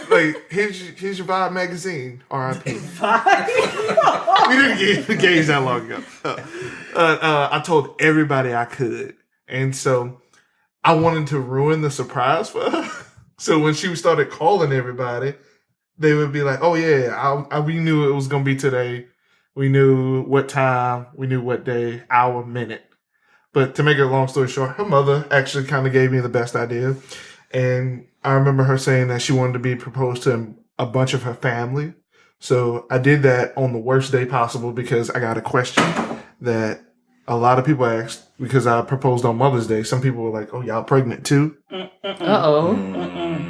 Like, here's your Vibe magazine, R.I.P. We didn't engage that long ago. I told everybody I could. And so I wanted to ruin the surprise for her. So when she started calling everybody, they would be like, oh, yeah, we knew it was going to be today. We knew what time. We knew what day, hour, minute. But to make a long story short, her mother actually kind of gave me the best idea. And I remember her saying that she wanted to be proposed to a bunch of her family. So I did that on the worst day possible because I got a question that a lot of people asked because I proposed on Mother's Day. Some people were like, oh, y'all pregnant too? Uh-oh.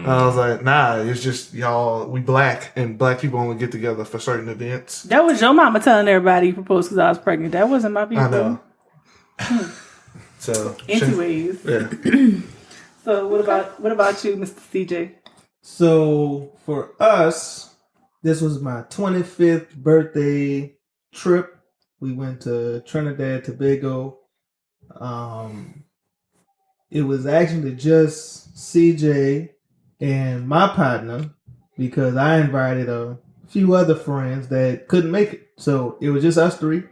I was like, nah, it's just y'all, we black, and black people only get together for certain events. That was your mama telling everybody you proposed because I was pregnant. That wasn't my people. I know. So, anyways. Yeah. So what about you, Mr. CJ? So for us, this was my 25th birthday trip. We went to Trinidad, Tobago. It was actually just CJ and my partner because I invited a few other friends that couldn't make it. So it was just us three.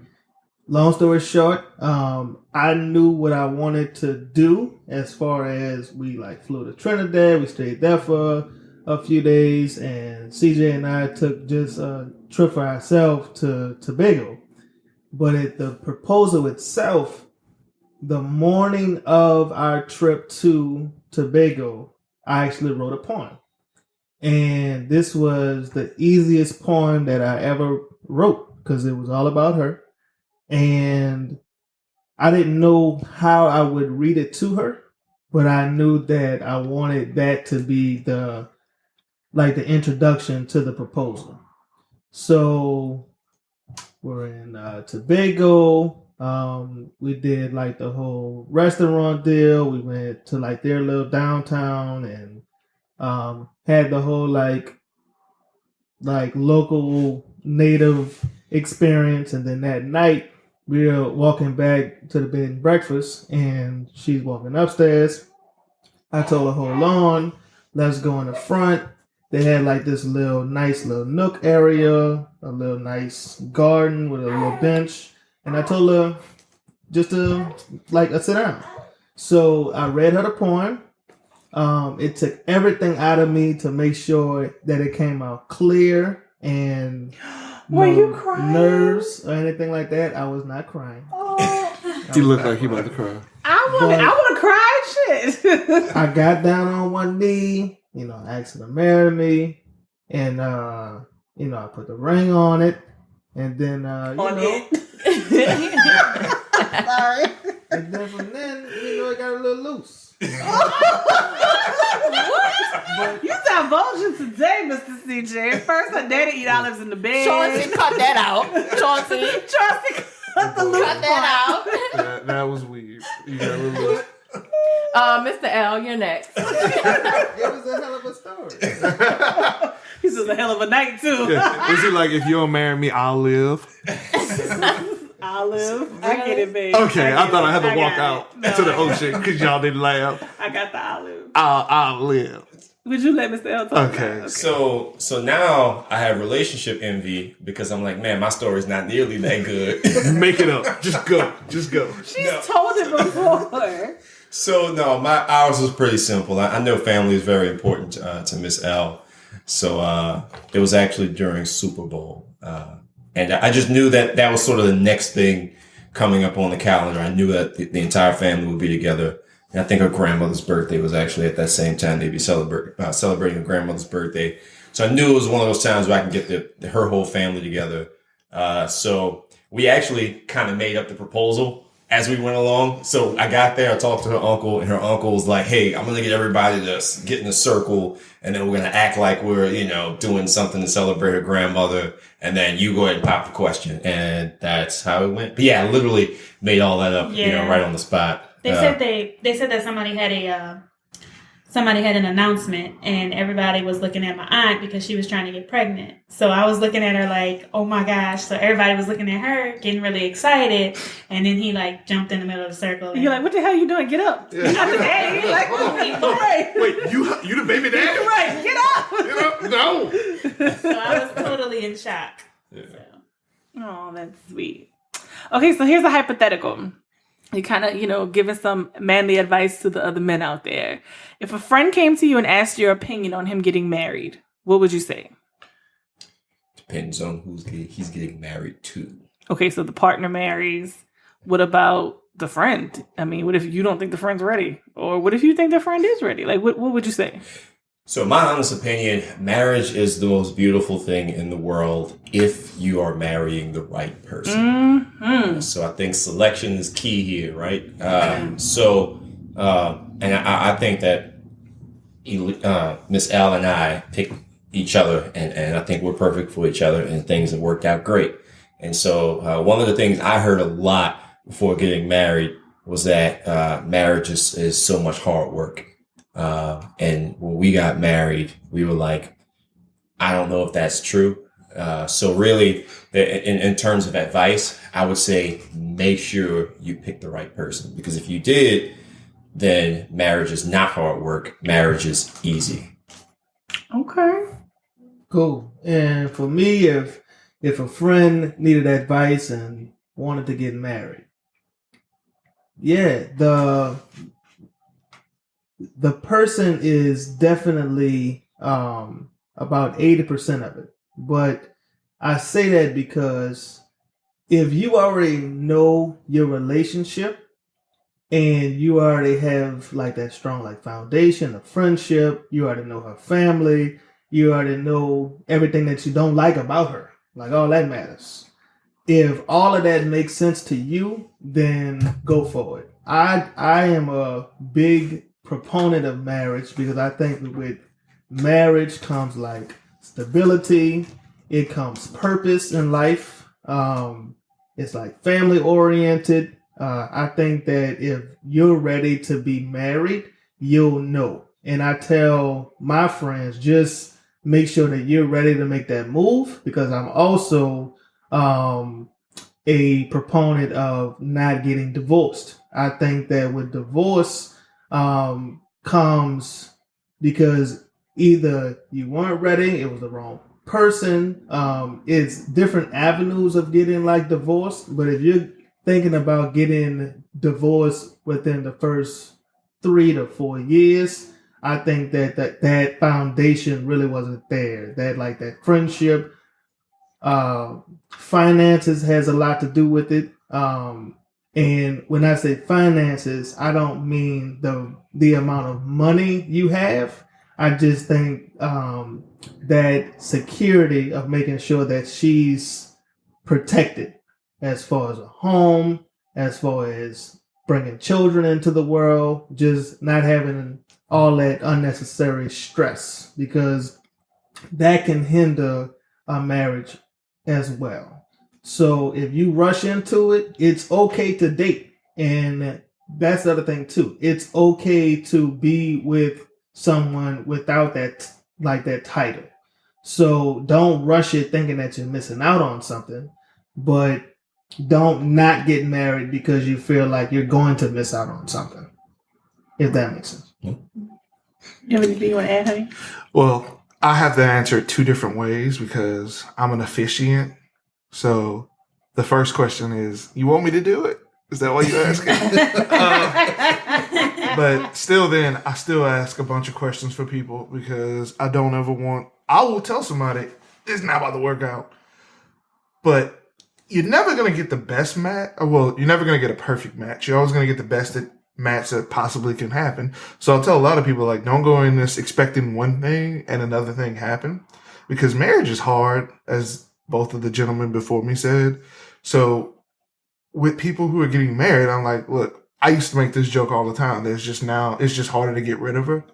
Long story short, I knew what I wanted to do as far as we flew to Trinidad. We stayed there for a few days, and CJ and I took just a trip for ourselves to Tobago. But at the proposal itself, the morning of our trip to Tobago, I actually wrote a poem. And this was the easiest poem that I ever wrote because it was all about her. and I didn't know how I would read it to her, but I knew that I wanted that to be the introduction to the proposal. So we're in Tobago. We did like the whole restaurant deal. We went to like their little downtown and had the whole like local native experience. And then that night we were walking back to the bed and breakfast, and she's walking upstairs. I told her, hold on, let's go in the front. They had like this nice little nook area, a little nice garden with a little bench. And I told her just to sit down. So I read her the poem. It took everything out of me to make sure that it came out clear, and were you crying? Nerves or anything like that. I was not crying. Oh. He looked like he about to cry. I want to cry. Shit. I got down on one knee, asked her to marry me, and I put the ring on it, and then it. Sorry. And then from then, it got a little loose. What? You divulging today, Mr. CJ. First, her daddy eat olives in the bed. Chauncey, cut that out. Chauncey, cut the loose cut that part. That was weird. You got a little loose. Mr. L, you're next. It was a hell of a story. This was a hell of a night, too. Yeah. Was he like, if you don't marry me, I'll live? Olive. I get it, babe. Okay, I thought I had to walk out to the ocean because y'all didn't laugh. I got the olive. I'll live. Would you let Mr. L talk? Okay. So now I have relationship envy because I'm like, man, my story's not nearly that good. Make it up. Just go. She's told it before. So no, ours was pretty simple. I know family is very important to Miss L. So it was actually during Super Bowl. And I just knew that was sort of the next thing coming up on the calendar. I knew that the entire family would be together. And I think her grandmother's birthday was actually at that same time. They'd be celebrating her grandmother's birthday. So I knew it was one of those times where I can get her whole family together. So we actually kind of made up the proposal as we went along. So I got there, I talked to her uncle, and her uncle was like, hey, I'm going to get everybody to get in a circle, and then we're going to act like we're, doing something to celebrate her grandmother, and then you go ahead and pop the question. And that's how it went. But yeah, I literally made all that up, right on the spot. They said that somebody had an announcement, and everybody was looking at my aunt because she was trying to get pregnant. So I was looking at her like, oh my gosh. So everybody was looking at her, getting really excited. And then he jumped in the middle of the circle. And you're like, what the hell are you doing? Get up. Yeah. You're not the daddy. You're like, right. Wait, you the baby daddy? Right, get up. Get up? No. So I was totally in shock. Yeah. So. Oh, that's sweet. Okay, so here's a hypothetical. You kind of, giving some manly advice to the other men out there. If a friend came to you and asked your opinion on him getting married, what would you say? Depends on who he's getting married to. Okay, so the partner marries. What about the friend? I mean, what if you don't think the friend's ready? Or what if you think the friend is ready? Like, what would you say? So my honest opinion, marriage is the most beautiful thing in the world if you are marrying the right person. Mm-hmm. So I think selection is key here, right? And I think that Miss L and I picked each other, and I think we're perfect for each other, and things have worked out great. And so one of the things I heard a lot before getting married was that marriage is so much hard work. And when we got married, we were like, I don't know if that's true. So really, in terms of advice, I would say make sure you pick the right person, because if you did, then marriage is not hard work. Marriage is easy. Okay. Cool. And for me, if a friend needed advice and wanted to get married, the person is definitely about 80% of it. But I say that because if you already know your relationship and you already have that strong foundation of friendship, you already know her family, you already know everything that you don't like about her, all that matters. if all of that makes sense to you, then go for it. I am a big proponent of marriage because I think with marriage comes like stability, it comes purpose in life. It's like family oriented. I think that if you're ready to be married, you'll know. And I tell my friends, just make sure that you're ready to make that move, because I'm also a proponent of not getting divorced. I think that with divorce comes because either you weren't ready, it was the wrong person. It's different avenues of getting like divorced. But if you're thinking about getting divorced within the first 3 to 4 years, I think that foundation really wasn't there. That friendship, finances has a lot to do with it. And when I say finances, I don't mean the amount of money you have. I just think that security of making sure that she's protected as far as a home, as far as bringing children into the world, just not having all that unnecessary stress, because that can hinder a marriage as well. So if you rush into it, it's okay to date. And that's the other thing too. It's okay to be with someone without that title. So don't rush it thinking that you're missing out on something, but don't not get married because you feel like you're going to miss out on something. If that makes sense. You have anything you want to add, honey? Well, I have to answer it 2 different ways because I'm an officiant. So the first question is, you want me to do it? Is that what you're asking? But still then, I still ask a bunch of questions for people because I don't ever want... I will tell somebody, it's not about to work out. But you're never going to get the best match. Well, you're never going to get a perfect match. You're always going to get the best match that possibly can happen. So I'll tell a lot of people, like, don't go in this expecting one thing and another thing happen, because marriage is hard, as both of the gentlemen before me said. So with people who are getting married, I'm like, look, I used to make this joke all the time. It's just harder to get rid of her.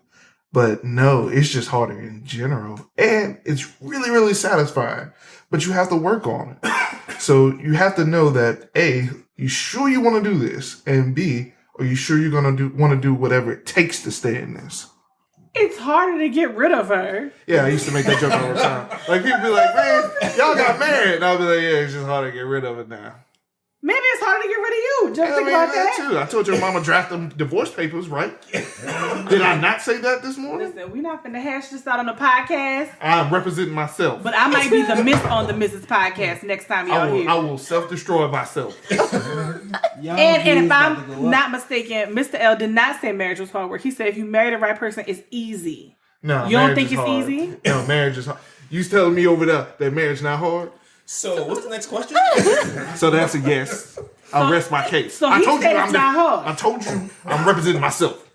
But no, it's just harder in general. And it's really, really satisfying. But you have to work on it. So you have to know that, A, you sure you want to do this? And B, are you sure you're going to want to do whatever it takes to stay in this? It's harder to get rid of her. Yeah, I used to make that joke all the time. Like, people be like, man, y'all got married. And I'll be like, yeah, it's just harder to get rid of it now. Maybe it's harder to get rid of you. Just think about that. Too. I told your mama draft them divorce papers, right? Did I not say that this morning? Listen, we're not finna hash this out on the podcast. I'm representing myself. But I might be the miss on the Mrs. Podcast next time y'all here. I will self-destroy myself. And if I'm not mistaken, Mr. L did not say marriage was hard work. He said if you marry the right person, it's easy. No, you don't think it's hard. Easy? No, marriage is hard. You telling me over there that marriage not hard? So what's the next question? So that's a yes. I'll rest my case. So I told you it's not hard. I told you I'm representing myself.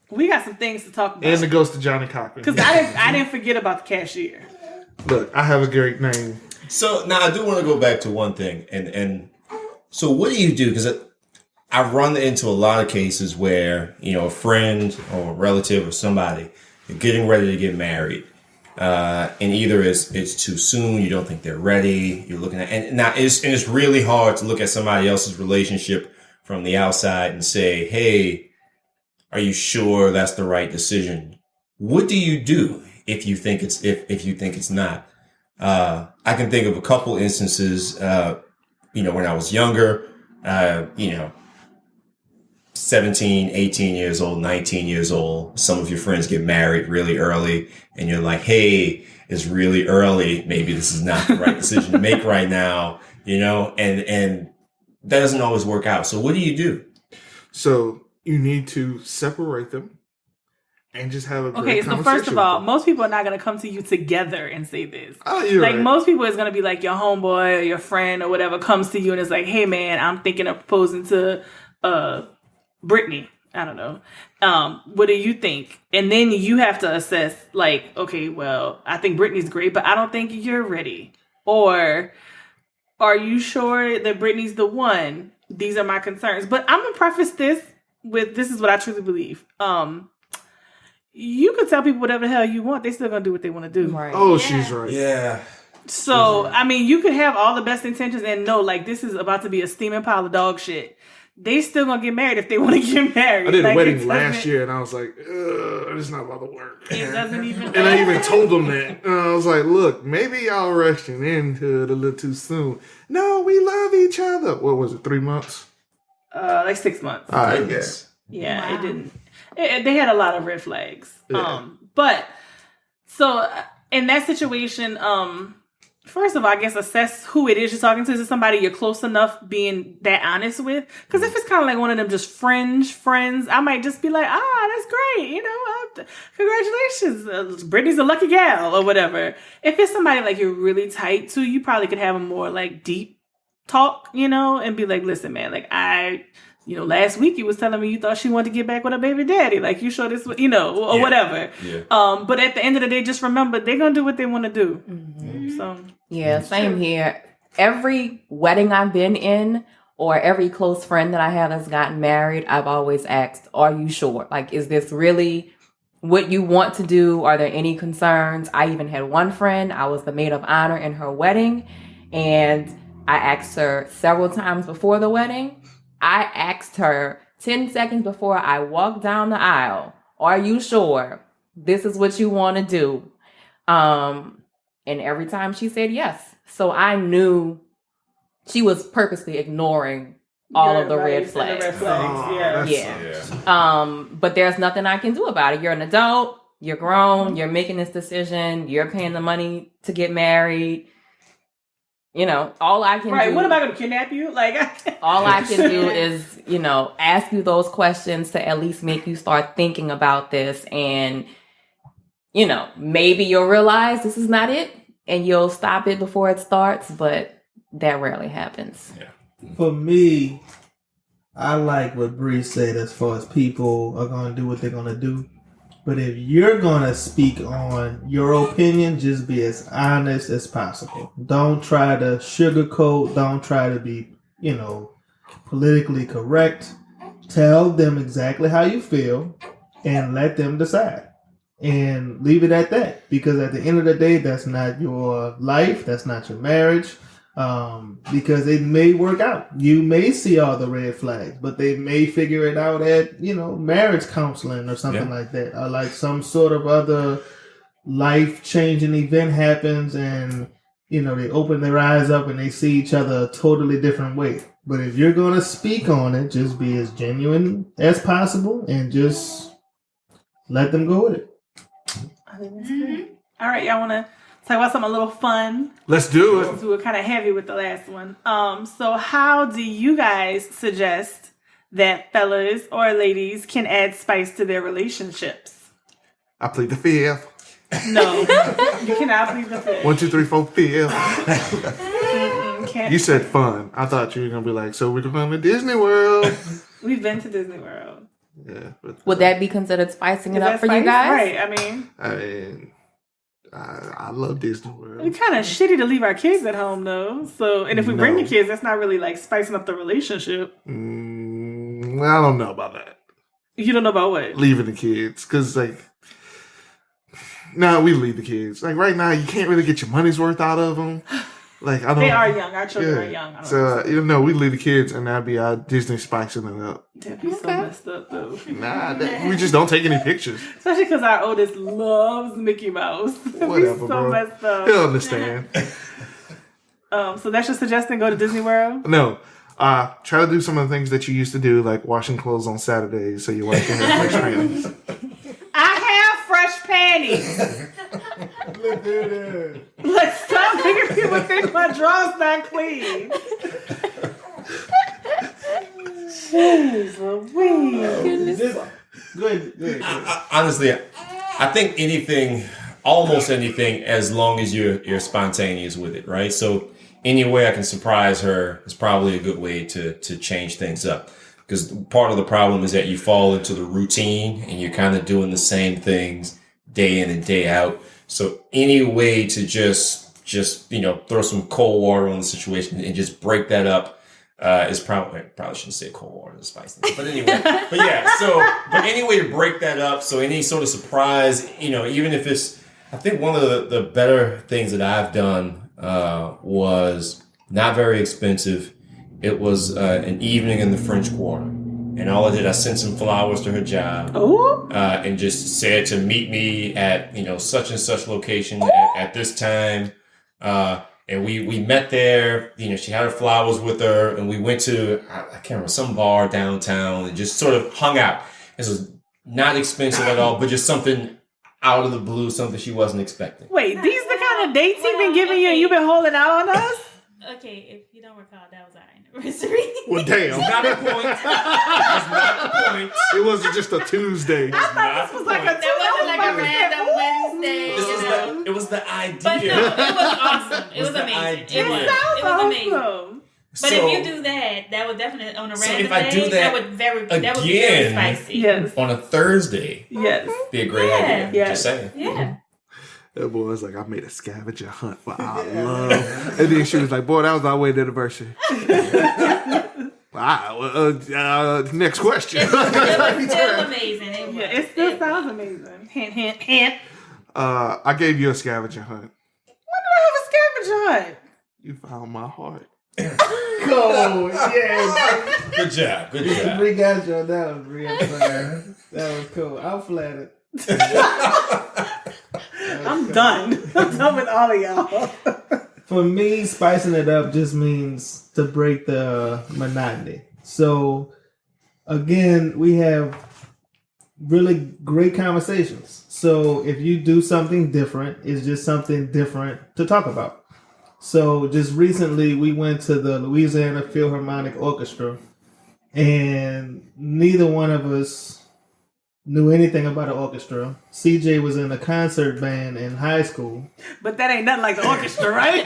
We got some things to talk about. And it goes to Johnny Cochran. Because I didn't forget about the cashier. Look, I have a great name. So now I do want to go back to one thing. And so what do you do? Because I've run into a lot of cases where, a friend or a relative or somebody is getting ready to get married. And either it's too soon, you don't think they're ready, you're looking at, and now it's really hard to look at somebody else's relationship from the outside and say, hey, are you sure that's the right decision? What do you do if you think it's not? I can think of a couple instances, when I was younger, 17, 18 years old, 19 years old. Some of your friends get married really early and you're like, hey, it's really early. Maybe this is not the right decision to make right now, and that doesn't always work out. So what do you do? So you need to separate them and just have a great conversation. So first of all, most people are not going to come to you together and say this. Oh, you're right. Most people is going to be like your homeboy or your friend or whatever comes to you and is like, hey man, I'm thinking of proposing to, Brittany, I don't know. What do you think? And then you have to assess, like, okay, well, I think Brittany's great, but I don't think you're ready. Or are you sure that Brittany's the one? These are my concerns. But I'm gonna preface this with this is what I truly believe. You could tell people whatever the hell you want, they still gonna do what they want to do. Right. Oh, she's right. Yeah. So I mean, you could have all the best intentions and know like this is about to be a steaming pile of dog shit. They still gonna get married if they want to get married. I did like, a wedding last year, and I was like, it's not about to work. It doesn't even. And I even told them that. And I was like, look, maybe y'all rushing into it a little too soon. No, we love each other. What was it, 3 months? Like 6 months. All right, yes. Yeah, Wow. it didn't. They had a lot of red flags. Yeah. But so in that situation, first of all, I guess assess who it is you're talking to. Is it somebody you're close enough being that honest with? Because if it's kind of like one of them just fringe friends, I might just be like, that's great. You know, congratulations. Brittany's a lucky gal or whatever. If it's somebody like you're really tight to, you probably could have a more like deep talk, you know, and be like, listen, man, like last week you was telling me you thought she wanted to get back with her baby daddy. Like, you sure this, you know, or whatever. Yeah. But at the end of the day, just remember, they're going to do what they want to do. Mm-hmm. So, Yeah, same here. Every wedding I've been in or every close friend that I have that's gotten married, I've always asked, are you sure? Like, is this really what you want to do? Are there any concerns? I even had one friend, I was the maid of honor in her wedding, and I asked her several times before the wedding. I asked her 10 seconds before I walked down the aisle, are you sure this is what you want to do? And every time she said yes. So I knew she was purposely ignoring all of the red flags. Yeah. But there's nothing I can do about it. You're an adult, you're grown, you're making this decision, you're paying the money to get married. You know, all I can do. Right, what am I going to kidnap you? Like, all I can do is, you know, ask you those questions to at least make you start thinking about this. And, you know, maybe you'll realize this is not it and you'll stop it before it starts, but that rarely happens. Yeah. For me, I like what Bree said as far as people are going to do what they're going to do. But if you're going to speak on your opinion, just be as honest as possible. Don't try to sugarcoat. Don't try to be, you know, politically correct. Tell them exactly how you feel and let them decide. And leave it at that. Because at the end of the day, that's not your life. That's not your marriage. Because it may work out. You may see all the red flags, but they may figure it out at, you know, marriage counseling or something like that. Or like some sort of other life-changing event happens and, you know, they open their eyes up and they see each other a totally different way. But if you're going to speak on it, just be as genuine as possible and just let them go with it. I think that's good. All right, y'all want to talk about something a little fun? Let's do it. Since we were kind of heavy with the last one. So how do you guys suggest that fellas or ladies can add spice to their relationships? I plead the fifth. No, you cannot plead the fifth. 1, 2, 3, 4, fifth. Can't. You said fun. I thought you were gonna be like, so we're going to Disney World. We've been to Disney World. Yeah, but Would that be considered spicing it up for you spice? guys? Right, I love Disney World. it's kind of shitty to leave our kids at home though. So, and if we bring No. the kids, that's not really like spicing up the relationship. I don't know about that. You don't know about what? Leaving the kids, because like, we leave the kids. Like right now, you can't really get your money's worth out of them. Like I don't. They are young. Our children are young. I don't So we leave the kids, and that'd be our Disney spicing it up. That'd be so messed up though. We just don't take any pictures. Especially because our oldest loves Mickey Mouse. Whatever, so bro. messed up. He'll understand. So that's your suggestion? Go to Disney World? No. Try to do some of the things that you used to do, like washing clothes on Saturdays, so your wife can have fresh panties. I have fresh panties. Look at that. Like, stop making people think my drawers not clean. Jeez Louise. Go ahead. Honestly, I think almost anything, as long as you're spontaneous with it, right? So any way I can surprise her is probably a good way to change things up. Because part of the problem is that you fall into the routine and you're kind of doing the same things day in and day out. So any way to just just, throw some cold water on the situation and just break that up. Is probably shouldn't say cold water, the spiciness. But anyway, but any way to break that up. So any sort of surprise, even if it's, I think one of the better things that I've done was not very expensive. It was an evening in the French Quarter. And all I did, I sent some flowers to her job, and just said to meet me at, such and such location at this time. And we met there, she had her flowers with her, and we went to, I can't remember, some bar downtown and just sort of hung out. This was not expensive at all, but just something out of the blue, something she wasn't expecting. Wait, these the kind of dates he's been giving you and you've been holding out on us? Okay, if you don't recall, that was our anniversary. Well, damn. That's not the point. That's not the point. It wasn't just a Tuesday. I thought this was like a That wasn't like a random Wednesday. It was the idea. But no, it was awesome. It was amazing. It was amazing. Awesome. But if you do that would definitely, on a random if I do day, that would be very spicy. Yes. On a Thursday, Yes. be a great idea. Yeah. Just saying. Yeah. That boy was like, I made a scavenger hunt for our love. And then she was like, boy, that was our wedding anniversary. Wow. Next question. It was still amazing. It still sounds amazing. Hint, hint, hint. I gave you a scavenger hunt. When did I have a scavenger hunt? You found my heart. Cool. Yeah. Good job. Good job. We got you. That was real fun. That was cool. I'm flattered. I'm done. I'm done with all of y'all. For me, spicing it up just means to break the monotony. So, again, we have really great conversations. So, if you do something different, it's just something different to talk about. So, just recently, we went to the Louisiana Philharmonic Orchestra, and neither one of us knew anything about an orchestra. CJ was in a concert band in high school. But that ain't nothing like the orchestra, right?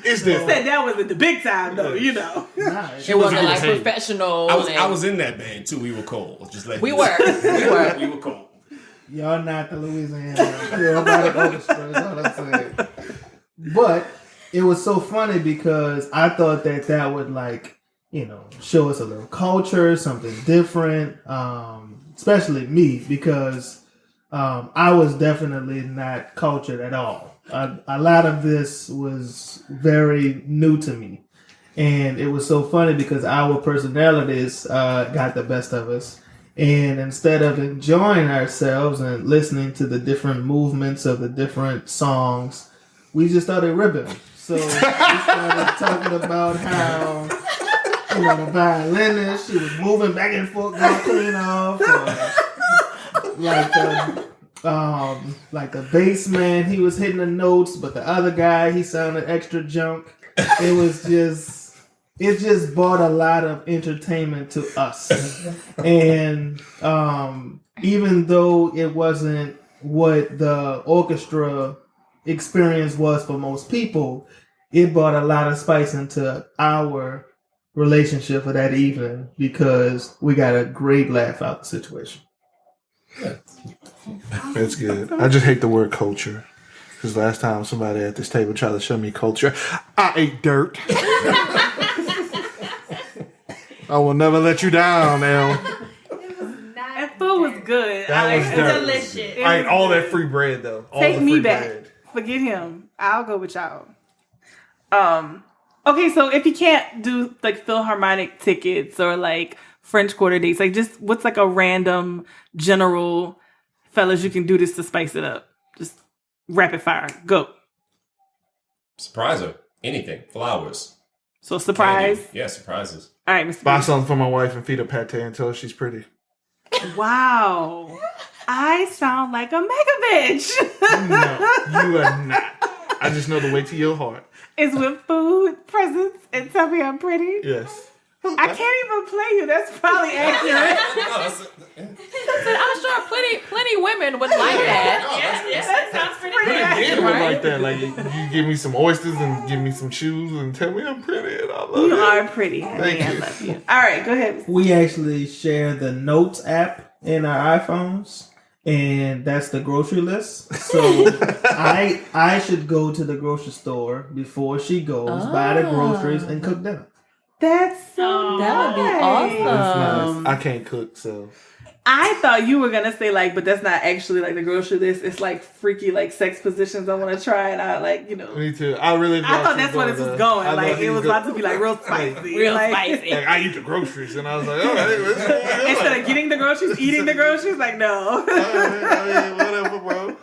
It's You different. said that was at the big time, though, you know. Nah, It wasn't like entertained. professional. I was in that band too. We were cold. Just like We were. We were cold. y'all not the Louisiana Philharmonic Orchestra, is all I'm saying. But it was so funny because I thought that would, like, show us a little culture, something different, especially me, because I was definitely not cultured at all. A lot of this was very new to me. And it was so funny because our personalities got the best of us. And instead of enjoying ourselves and listening to the different movements of the different songs, we just started ripping. So we started talking about how, the violinist, she was moving back and forth, got clean off. Like the bass man, he was hitting the notes, but the other guy, he sounded extra junk. It just brought a lot of entertainment to us. And even though it wasn't what the orchestra experience was for most people, it brought a lot of spice into our relationship for that evening because we got a great laugh out the situation. That's good. I just hate the word culture. Because last time somebody at this table tried to show me culture, I ate dirt. I will never let you down, Al. That food was good. That was dirt. Delicious. I ate all that free bread, though. All Take the me free back. bread. Forget him. I'll go with y'all. Okay, so if you can't do like Philharmonic tickets or like French Quarter dates, like just what's like a random general, fellas, you can do this to spice it up. Just rapid fire. Go. Surprise her. Anything. Flowers. So surprise. Candy. Yeah, surprises. All right, Mr. Buy B. something for my wife and feed her pate and tell her she's pretty. Wow. I sound like a mega bitch. No, you are not. I just know the way to your heart. It's with food, presents, and tell me I'm pretty. Yes. I can't even play you. That's probably accurate. I'm sure plenty women would like that. Yes, that sounds pretty Pretty good. accurate. Yeah, like that. Like you give me some oysters and give me some shoes and tell me I'm pretty and I love You it. are pretty, honey. Thank I you. love you. All right, go ahead. We actually share the Notes app in our iPhones, and that's the grocery list. So I should go to the grocery store before she goes, buy the groceries, and cook dinner. That's so That would be nice. awesome. I can't cook, so. I thought you were gonna say like, but that's not actually like the grocery list. It's like freaky like sex positions I want to try, and I like Me too. I really. I thought that's where this was going. Like it was about to be like real spicy, Real like, spicy. Like, I eat the groceries, and I was like, all right. Instead of getting the groceries, eating the groceries, like no. Whatever, bro. All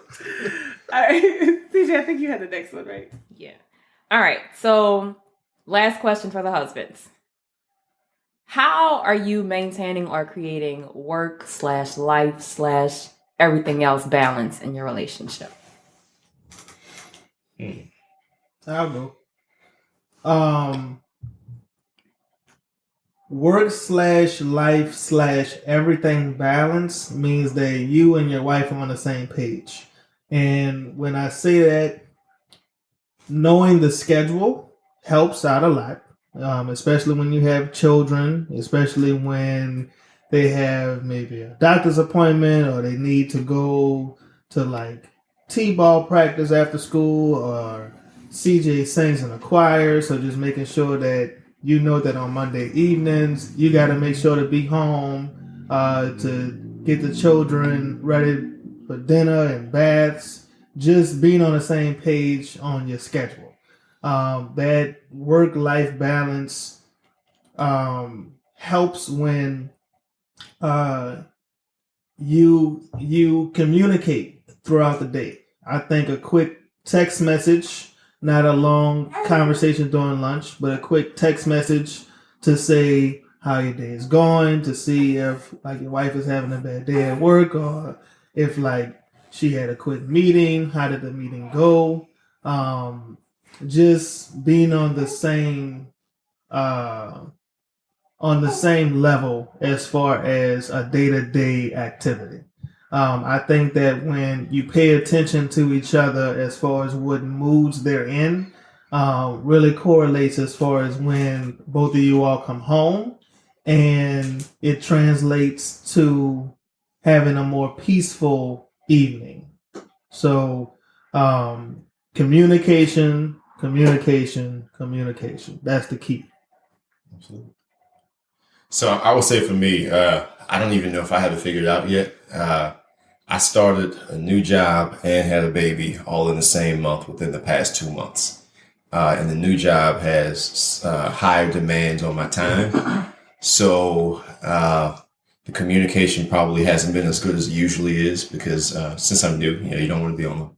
right, CJ, I think you had the next one, right? Yeah. All right. So, last question for the husbands. How are you maintaining or creating work/life/ everything else balance in your relationship? I'll go. Work/life/ everything balance means that you and your wife are on the same page. And when I say that, knowing the schedule helps out a lot. Especially when you have children, especially when they have maybe a doctor's appointment or they need to go to like t-ball practice after school, or CJ sings in a choir. So just making sure that you know that on Monday evenings, you got to make sure to be home to get the children ready for dinner and baths. Just being on the same page on your schedule. That work-life balance helps when you communicate throughout the day. I think a quick text message, not a long conversation during lunch, but a quick text message to say how your day is going, to see if like your wife is having a bad day at work, or if like she had a quick meeting, how did the meeting go? Just being on the same level as far as a day-to-day activity. I think that when you pay attention to each other as far as what moods they're in, really correlates as far as when both of you all come home, and it translates to having a more peaceful evening. So communication. That's the key. Absolutely. So I would say for me, I don't even know if I have it figured out yet. I started a new job and had a baby all in the same month within the past 2 months. And the new job has higher demands on my time. So the communication probably hasn't been as good as it usually is because since I'm new, you don't want to be on the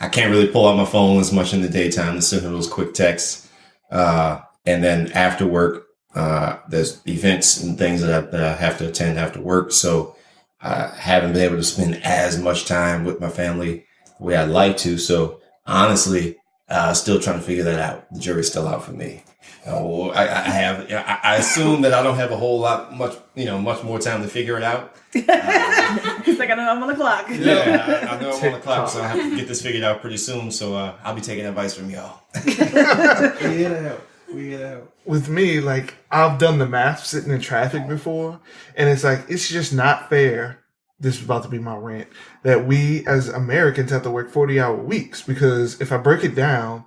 I can't really pull out my phone as much in the daytime to send her those quick texts. And then after work, there's events and things that I have to attend after work. So I haven't been able to spend as much time with my family the way I'd like to. So honestly, still trying to figure that out. The jury's still out for me. I assume that I don't have a whole lot, much more time to figure it out. He's like, I know I'm on the clock. Yeah, I know I'm on the clock, so I have to get this figured out pretty soon. So I'll be taking advice from y'all. We get out. With me, like, I've done the math sitting in traffic before, and it's like, it's just not fair. This is about to be my rant, that we as Americans have to work 40-hour weeks, because if I break it down,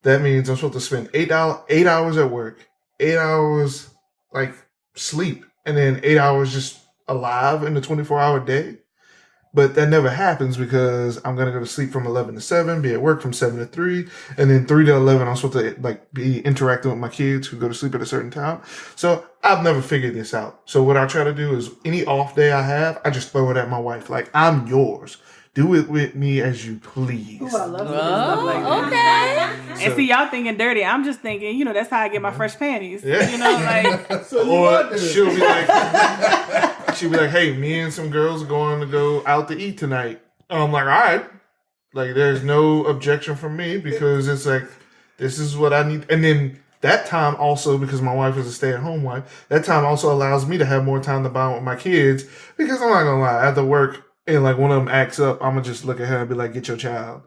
that means I'm supposed to spend 8 hours at work, 8 hours like sleep, and then 8 hours just alive in the 24-hour day. But that never happens because I'm going to go to sleep from 11 to 7, be at work from 7 to 3, and then 3 to 11, I'm supposed to like be interacting with my kids who go to sleep at a certain time. So I've never figured this out. So what I try to do is any off day I have, I just throw it at my wife. Like, I'm yours. Do it with me as you please. Ooh, I love stuff like that. Okay. And see, y'all thinking dirty. I'm just thinking, that's how I get my fresh panties. Yeah. Like. So she'll be like, hey, me and some girls are going to go out to eat tonight. I'm like, all right. Like, there's no objection from me because it's like, this is what I need. And then that time also, because my wife is a stay-at-home wife, that time also allows me to have more time to bond with my kids, because I'm not going to lie, after work, and like one of them acts up, I'm going to just look at her and be like, get your child.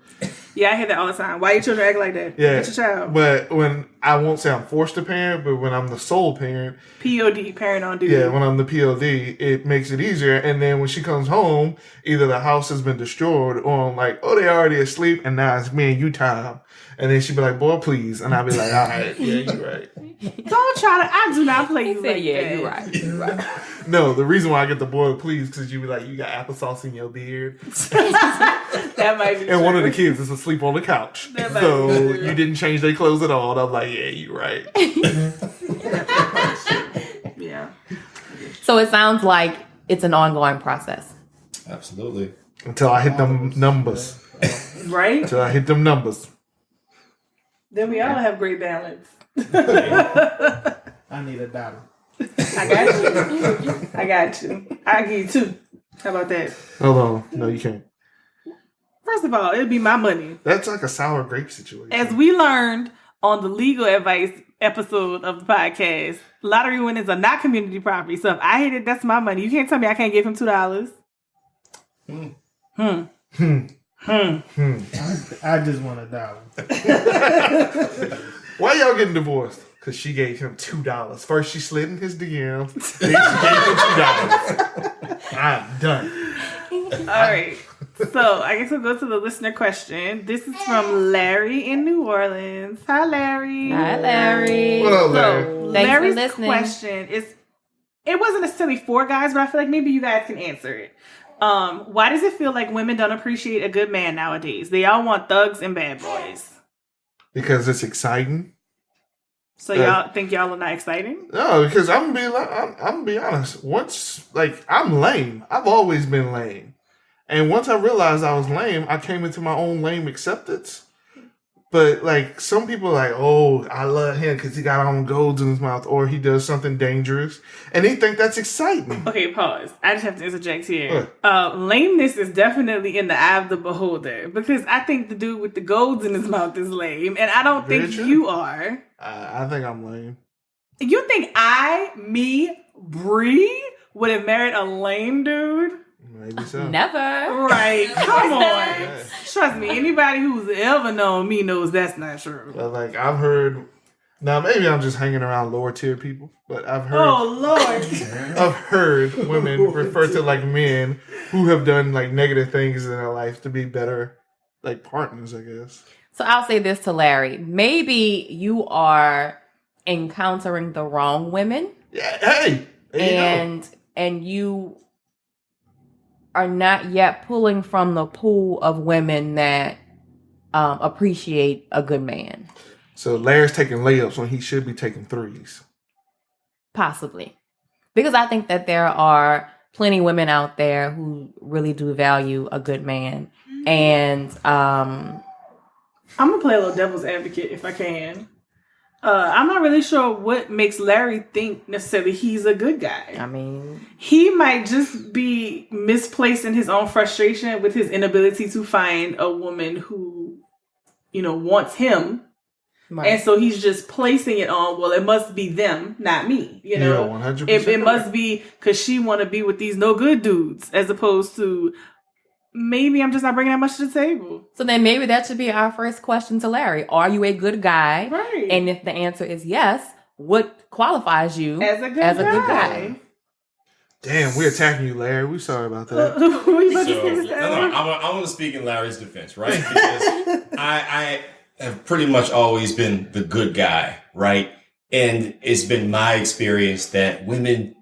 Yeah, I hear that all the time. Why your children act like that? Yeah. Get your child. But when I won't say I'm forced to parent, but when I'm the sole parent, POD, parent on duty. Yeah, when I'm the POD, it makes it easier. And then when she comes home, either the house has been destroyed or I'm like, oh, they're already asleep and now it's me and you time. And then she'd be like, boy, please. And I'd be like, all right, yeah, you're right. Don't try to, I do not play you Said, like yeah, that. you're right. You're right. No, the reason why I get the boy, please, because you be like, you got applesauce in your beard. That might be And true. one of the kids is asleep on the couch. That might So be true. you didn't change their clothes at all. And I'm like, yeah, you're right. Yeah. So it sounds like it's an ongoing process. Absolutely. Until I hit them numbers. Right? Until I hit them numbers. Then we all have great balance. I need $1. I got you. I got you. I give you 2. How about that? Hold on. No, you can't. First of all, it'd be my money. That's like a sour grape situation. As we learned on the legal advice episode of the podcast, lottery winnings are not community property. So if I hit it, that's my money. You can't tell me I can't give him $2. I just want $1. Why y'all getting divorced? Because she gave him $2. First, she slid in his DMs. Then she gave him $2. I'm done. All right. So I guess we'll go to the listener question. This is from Larry in New Orleans. Hi, Larry. Hi, Larry. What up, Larry? So Thanks for Larry's listening. question is, it wasn't necessarily for guys, but I feel like maybe you guys can answer it. Why does it feel like women don't appreciate a good man nowadays? They all want thugs and bad boys. Because it's exciting. So y'all think y'all are not exciting? No, because I'm gonna be honest. Once, like, I'm lame. I've always been lame. And once I realized I was lame, I came into my own lame acceptance. But, like, some people are like, oh, I love him because he got on golds in his mouth or he does something dangerous. And they think that's exciting. Okay, pause. I just have to interject here. Lameness is definitely in the eye of the beholder. Because I think the dude with the golds in his mouth is lame. And I don't Very think true. you are. I think I'm lame. You think Bree, would have married a lame dude? Maybe so. Never. Right. Come on. Yeah. Trust me, anybody who's ever known me knows that's not true. But, like, I've heard... Now, maybe I'm just hanging around lower tier people, but I've heard... Oh, Lord. I've heard women refer to, like, men who have done, like, negative things in their life to be better, like, partners, I guess. So I'll say this to Larry. Maybe you are encountering the wrong women. Yeah, hey! There you go. And you are not yet pulling from the pool of women that appreciate a good man. So Larry's taking layups when he should be taking threes. Possibly. Because I think that there are plenty of women out there who really do value a good man. And I'm going to play a little devil's advocate if I can. I'm not really sure what makes Larry think necessarily he's a good guy. I mean, He might just be misplaced in his own frustration with his inability to find a woman who, wants him. right. And so he's just placing it on, well, it must be them, not me. Yeah, 100%. It must be because she want to be with these no good dudes, as opposed to maybe I'm just not bringing that much to the table. So then maybe that should be our first question to Larry. Are you a good guy? Right. And if the answer is yes, what qualifies you As a good guy. Damn, we're attacking you, Larry. We're sorry about that. Who you about to So, say this time? I want to speak in Larry's defense, right? Because I have pretty much always been the good guy, right? And it's been my experience that women,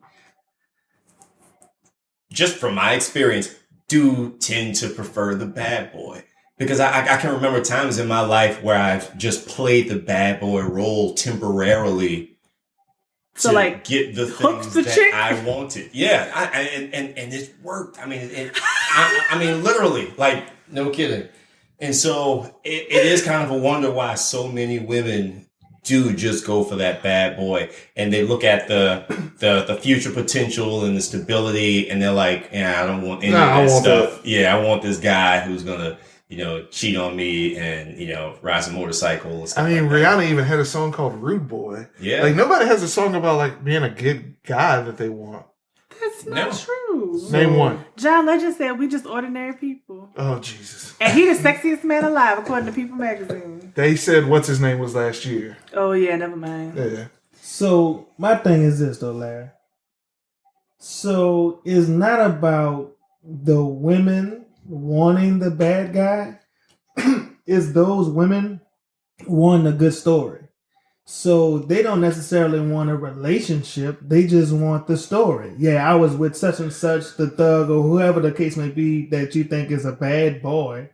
just from my experience, do tend to prefer the bad boy. Because I can remember times in my life where I've just played the bad boy role temporarily So, to like, get the hooked things the that chick? I wanted. Yeah, and it's worked. I mean, literally, like, no kidding. And so it is kind of a wonder why so many women do just go for that bad boy, and they look at the future potential and the stability, and they're like, yeah, I don't want any of that stuff. Yeah, I want this guy who's gonna, cheat on me and, ride some motorcycle and stuff. I mean, like that. Rihanna even had a song called Rude Boy. Yeah. Like, nobody has a song about, like, being a good guy that they want. That's That's not true. Name one. John Legend said we just ordinary people. Oh, Jesus. And he the sexiest man alive, according to People magazine. They said what's his name was last year. Oh, yeah, never mind. Yeah. So my thing is this, though, Larry. So it's not about the women wanting the bad guy. It's those women wanting a good story. So they don't necessarily want a relationship. They just want the story. Yeah, I was with such and such, the thug, or whoever the case may be that you think is a bad boy.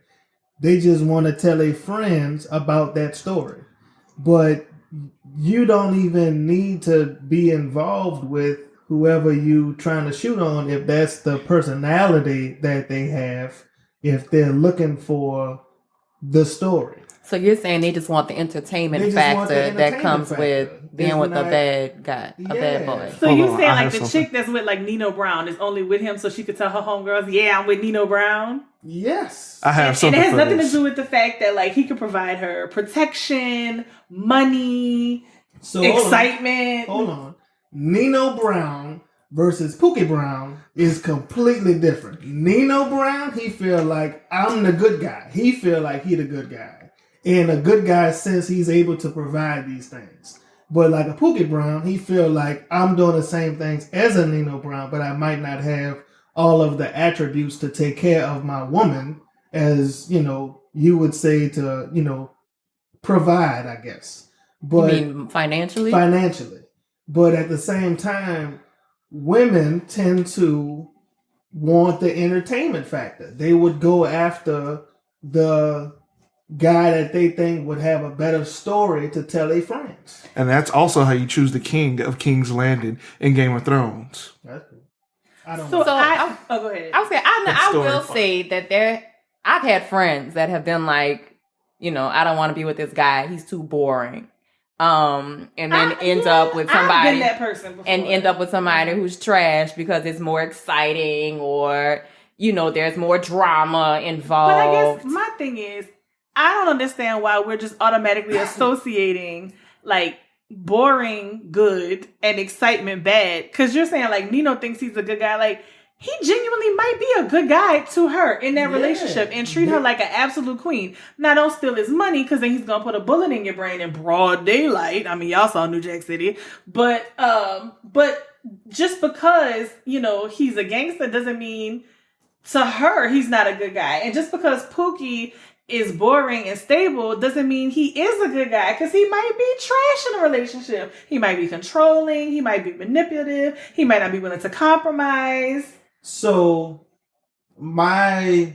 They just want to tell their friends about that story. But you don't even need to be involved with whoever you trying to shoot on if that's the personality that they have, if they're looking for the story. So you're saying they just want the entertainment factor that comes with being with a bad guy, a bad boy. So you saying like the chick that's with like Nino Brown is only with him so she could tell her homegirls, yeah, I'm with Nino Brown? Yes. I have something. And it has nothing to do with the fact that like he could provide her protection, money, excitement. Hold on. Nino Brown versus Pookie Brown is completely different. Nino Brown, he feel like I'm the good guy. He feel like he the good guy. And a good guy since he's able to provide these things. But like a Pookie Brown, he feel like I'm doing the same things as a Nino Brown, but I might not have all of the attributes to take care of my woman as, you would say to, provide, I guess. But you mean financially? Financially. But at the same time, women tend to want the entertainment factor. They would go after the guy that they think would have a better story to tell their friends. And that's also how you choose the king of King's Landing in Game of Thrones. That's cool. I don't go ahead. I will say that I've had friends that have been like, I don't want to be with this guy. He's too boring. And then end up with somebody. I've been that person before. And end up with somebody who's trash because it's more exciting or, there's more drama involved. But I guess my thing is, I don't understand why we're just automatically associating like boring good and excitement bad. Because you're saying like Nino thinks he's a good guy. Like he genuinely might be a good guy to her in that relationship and treat her like an absolute queen. Now don't steal his money because then he's gonna put a bullet in your brain in broad daylight. I mean, y'all saw New Jack City, but just because he's a gangster doesn't mean to her he's not a good guy. And just because Pookie is boring and stable doesn't mean he is a good guy, because he might be trash in a relationship. He might be controlling. He might be manipulative. He might not be willing to compromise. So my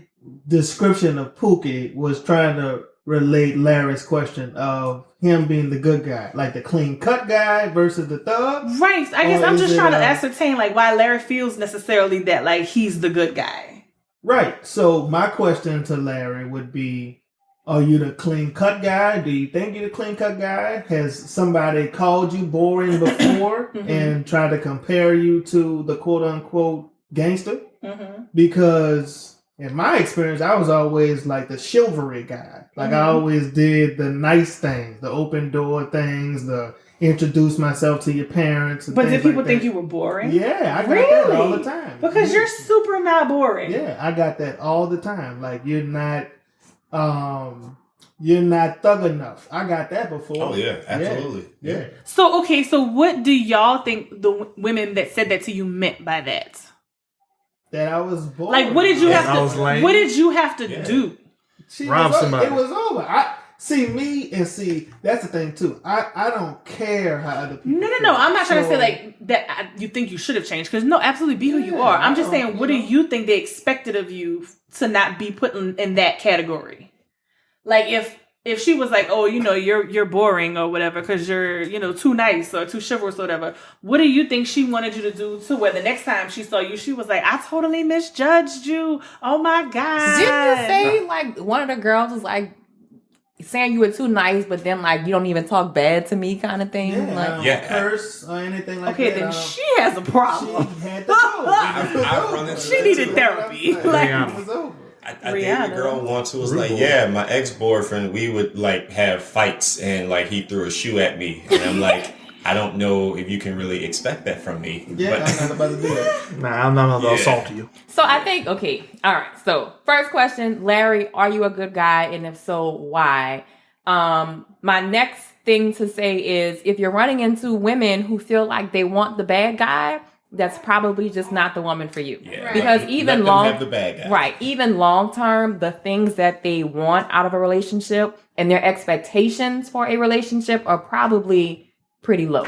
description of Pookie was trying to relate Larry's question of him being the good guy, like the clean cut guy versus the thug. Right. I guess I'm just trying to ascertain like why Larry feels necessarily that like he's the good guy. Right. So my question to Larry would be, are you the clean cut guy? Do you think you're the clean cut guy? Has somebody called you boring before and tried to compare you to the quote unquote gangster? Because in my experience, I was always like the chivalry guy. Like I always did the nice things, the open door things, the introduce myself to your parents. And but did people like think you were boring? Yeah, I got that all the time. Because you're super not boring. Yeah, I got that all the time. Like you're not thug enough. I got that before. Oh yeah, absolutely. Yeah. So okay, so what do y'all think the women that said that to you meant by that? That I was boring. Like what did you have to? What did you have to do? Rob somebody. It was over. That's the thing too. I don't care how other people feel. No. I'm not trying to say like that you think you should have changed, because no, absolutely be who you are. I'm just saying, what do you think they expected of you to not be put in that category? Like if she was like, oh, you're boring or whatever because you're too nice or too chivalrous or whatever, what do you think she wanted you to do to where the next time she saw you, she was like, I totally misjudged you. Oh my God. Didn't you say like one of the girls was like saying you were too nice, but then like you don't even talk bad to me kind of thing? Curse or anything like that. Okay, then she has a problem. She had to go. She needed therapy. Like, it was over. I dated a girl once who was like, yeah, my ex-boyfriend, we would like have fights and like he threw a shoe at me. And I'm like, I don't know if you can really expect that from me. Yeah, I'm not about to do that. Nah, I'm not about to assault you. So I think, okay, all right. So first question, Larry, are you a good guy? And if so, why? My next thing to say is if you're running into women who feel like they want the bad guy, that's probably just not the woman for you. Yeah, because right. even Let them have the bad guy. Right. Even long term, the things that they want out of a relationship and their expectations for a relationship are probably pretty low.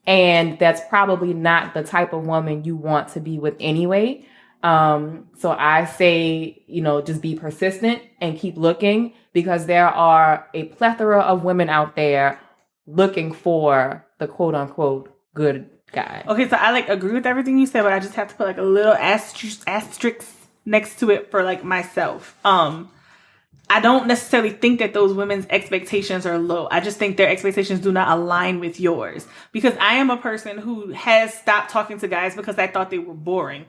And that's probably not the type of woman you want to be with anyway. So I say, just be persistent and keep looking, because there are a plethora of women out there looking for the quote unquote good guy. Okay, so I agree with everything you said, but I just have to put a little asterisk next to it for myself. I don't necessarily think that those women's expectations are low. I just think their expectations do not align with yours. Because I am a person who has stopped talking to guys because I thought they were boring.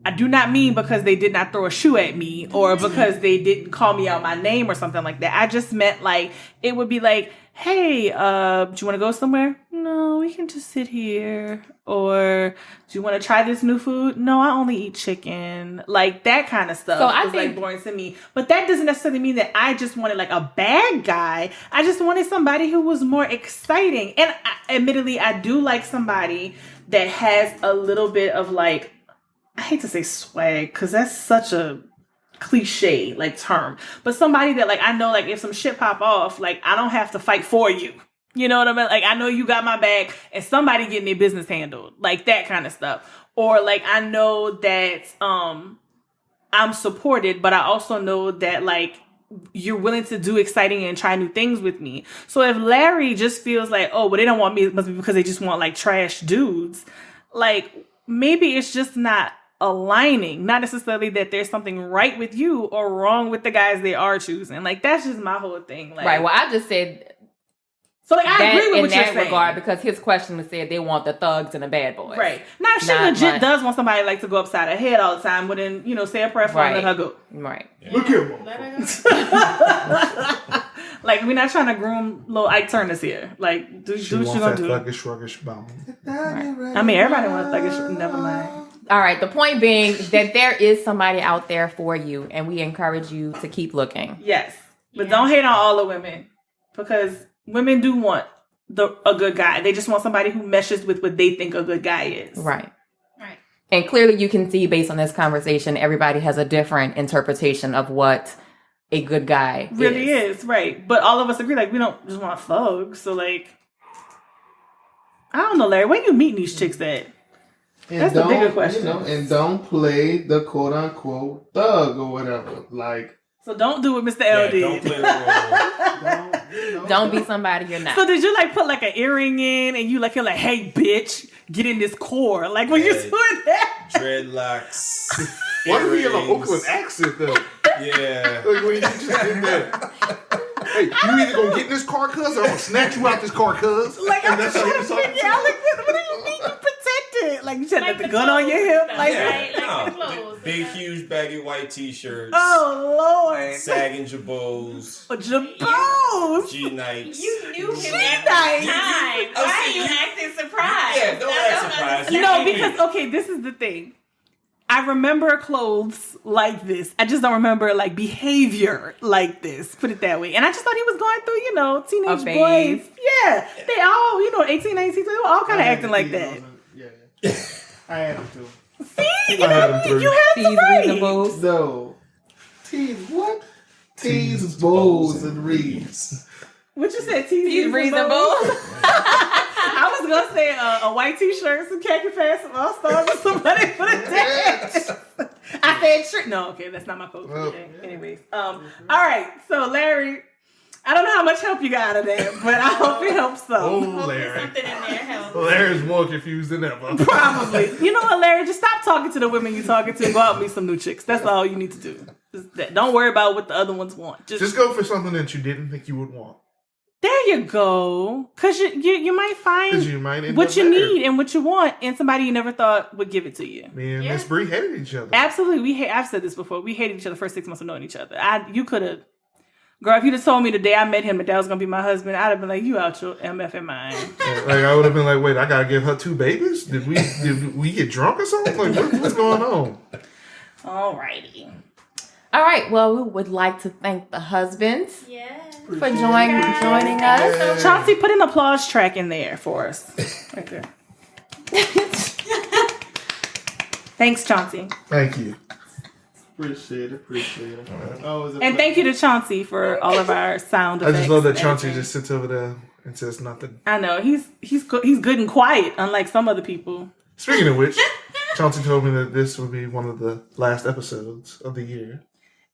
I do not mean because they did not throw a shoe at me or because they didn't call me out my name or something like that. I just meant it would be hey, do you want to go somewhere? No, we can just sit here. Or do you want to try this new food? No, I only eat chicken. That kind of stuff. So I was think boring to me. But that doesn't necessarily mean that I just wanted a bad guy. I just wanted somebody who was more exciting. And admittedly, I do like somebody that has a little bit of I hate to say swag because that's such a cliche term, but somebody that I know if some shit pop off, I don't have to fight for you. You know what I mean? I know you got my back and somebody getting their business handled, that kind of stuff. Or I know that I'm supported, but I also know that you're willing to do exciting and try new things with me. So if Larry just feels they don't want me, it must be because they just want trash dudes. Maybe it's just not aligning, not necessarily that there's something right with you or wrong with the guys they are choosing. That's just my whole thing. Right. Well, I just said. So I agree with what you're saying. In that regard, because his question said they want the thugs and the bad boys. Right. Now, she legit does want somebody to go upside her head all the time, but then, say a prayer for her and let her go. Right. Yeah. Look here, let her go. We're not trying to groom little Ike Turners here. Do what you're going to do. Thuggish, ruggish bone. Right. I mean, everybody wants thuggish. Never mind. All right. The point being that there is somebody out there for you, and we encourage you to keep looking. Yes. But don't hate on all the women, because women do want a good guy. They just want somebody who meshes with what they think a good guy is. Right. Right. And clearly you can see based on this conversation, everybody has a different interpretation of what a good guy really is. Right. But all of us agree, we don't just want thugs. So I don't know, Larry, where you meeting these chicks at? And that's the bigger question. And don't play the quote unquote thug or whatever. So don't do what Mr. L did. Don't play the role. Don't be somebody you're not. So did you put an earring in and you're hey bitch, get in this core? When you doing that? Dreadlocks. Why do you have an Oakland accent though? Yeah. When you just did that. Hey, you either gonna get in this car, cuz, or I'm gonna snatch you out this car, cuz. I'm just trying to figure out, what do you mean you protected? You said let the gun on your hip? Clothes. Big, huge, baggy white t-shirts. Oh, Lord. Sagging jabots. Jabots? G-Nights. You knew him at the time. Why are you acting surprised? Yeah, don't act surprised. No, because, this is the thing. I remember clothes like this. I just don't remember behavior like this. Put it that way. And I just thought he was going through, teenage boys. Yeah. They all, 18, 19, they were all kind of acting like that. Yeah. I had them too. See? You had to reasonable. No. Tees what? Tees, bows, and reeds. What you said? Tees reasonable? I was gonna say a white t-shirt, some khaki pants, some all stars, or somebody for the dance. I said shirt. No, okay, that's not my code for the day. Anyways, all right. So Larry, I don't know how much help you got out of that, but I hope it helps some. Oh, Larry. Something in there helps. Larry's more confused than ever. Probably. You know what, Larry? Just stop talking to the women you're talking to and go out and meet some new chicks. That's all you need to do. Don't worry about what the other ones want. Just go for something that you didn't think you would want. There you go. Because you might find what you need and what you want in somebody you never thought would give it to you. Me and Miss Bree hated each other. Absolutely. I've said this before. We hated each other the first 6 months of knowing each other. Girl, if you'd have told me the day I met him that was gonna be my husband, I'd have been like, you out your MFing mind. Like I would have been like, wait, I gotta give her 2 babies? Did we get drunk or something? Like what's going on? Alrighty. All right. Well, we would like to thank the husbands Yes. for joining us. Chauncey, put an applause track in there for us. Right there. Thanks, Chauncey. Thank you. Appreciate it. And thank you to Chauncey for all of our sound effects. I just love that and Chauncey everything. just sits over there and says nothing. I know he's good and quiet, unlike some other people. Speaking of which, Chauncey told me that this would be one of the last episodes of the year.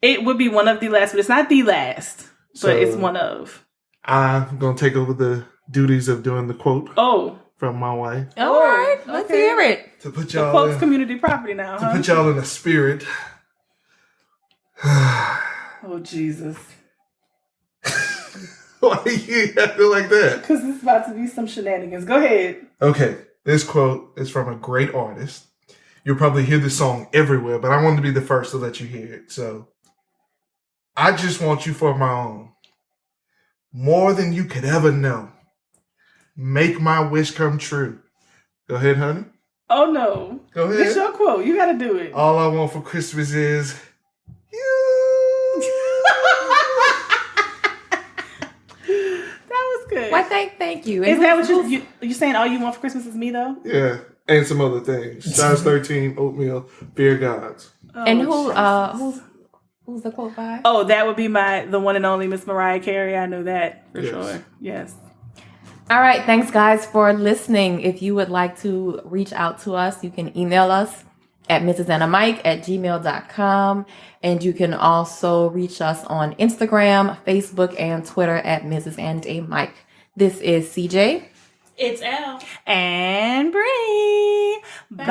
It would be one of the last, but it's not the last. But So, it's one of. I'm gonna take over the duties of doing the quote Oh, from my wife All right. Let's okay. hear it. to put the y'all quote's in, community property now, to huh? put y'all in the spirit. Oh, Jesus. Why you acting like that? Because it's about to be some shenanigans. Go ahead. Okay, this quote is from a great artist. You'll probably hear this song everywhere, but I wanted to be the first to let you hear it. So, I just want you for my own. More than you could ever know. Make my wish come true. Go ahead, honey. Oh, no. Go ahead. It's your quote. You got to do it. All I want for Christmas is you. That was good. Well, thank you. Is And that what you saying all you want for Christmas is me, though? Yeah, and some other things. Size 13, oatmeal, fear gods. And Oh, who's the quote by? Oh, that would be the one and only Miss Mariah Carey. I know that for Yes. sure. Yes. All right. Thanks, guys, for listening. If you would like to reach out to us, you can email us at mrsandamike@gmail.com. And you can also reach us on Instagram, Facebook, and Twitter at Mrs. and a Mike. This is CJ. It's L. And Bree. Bye.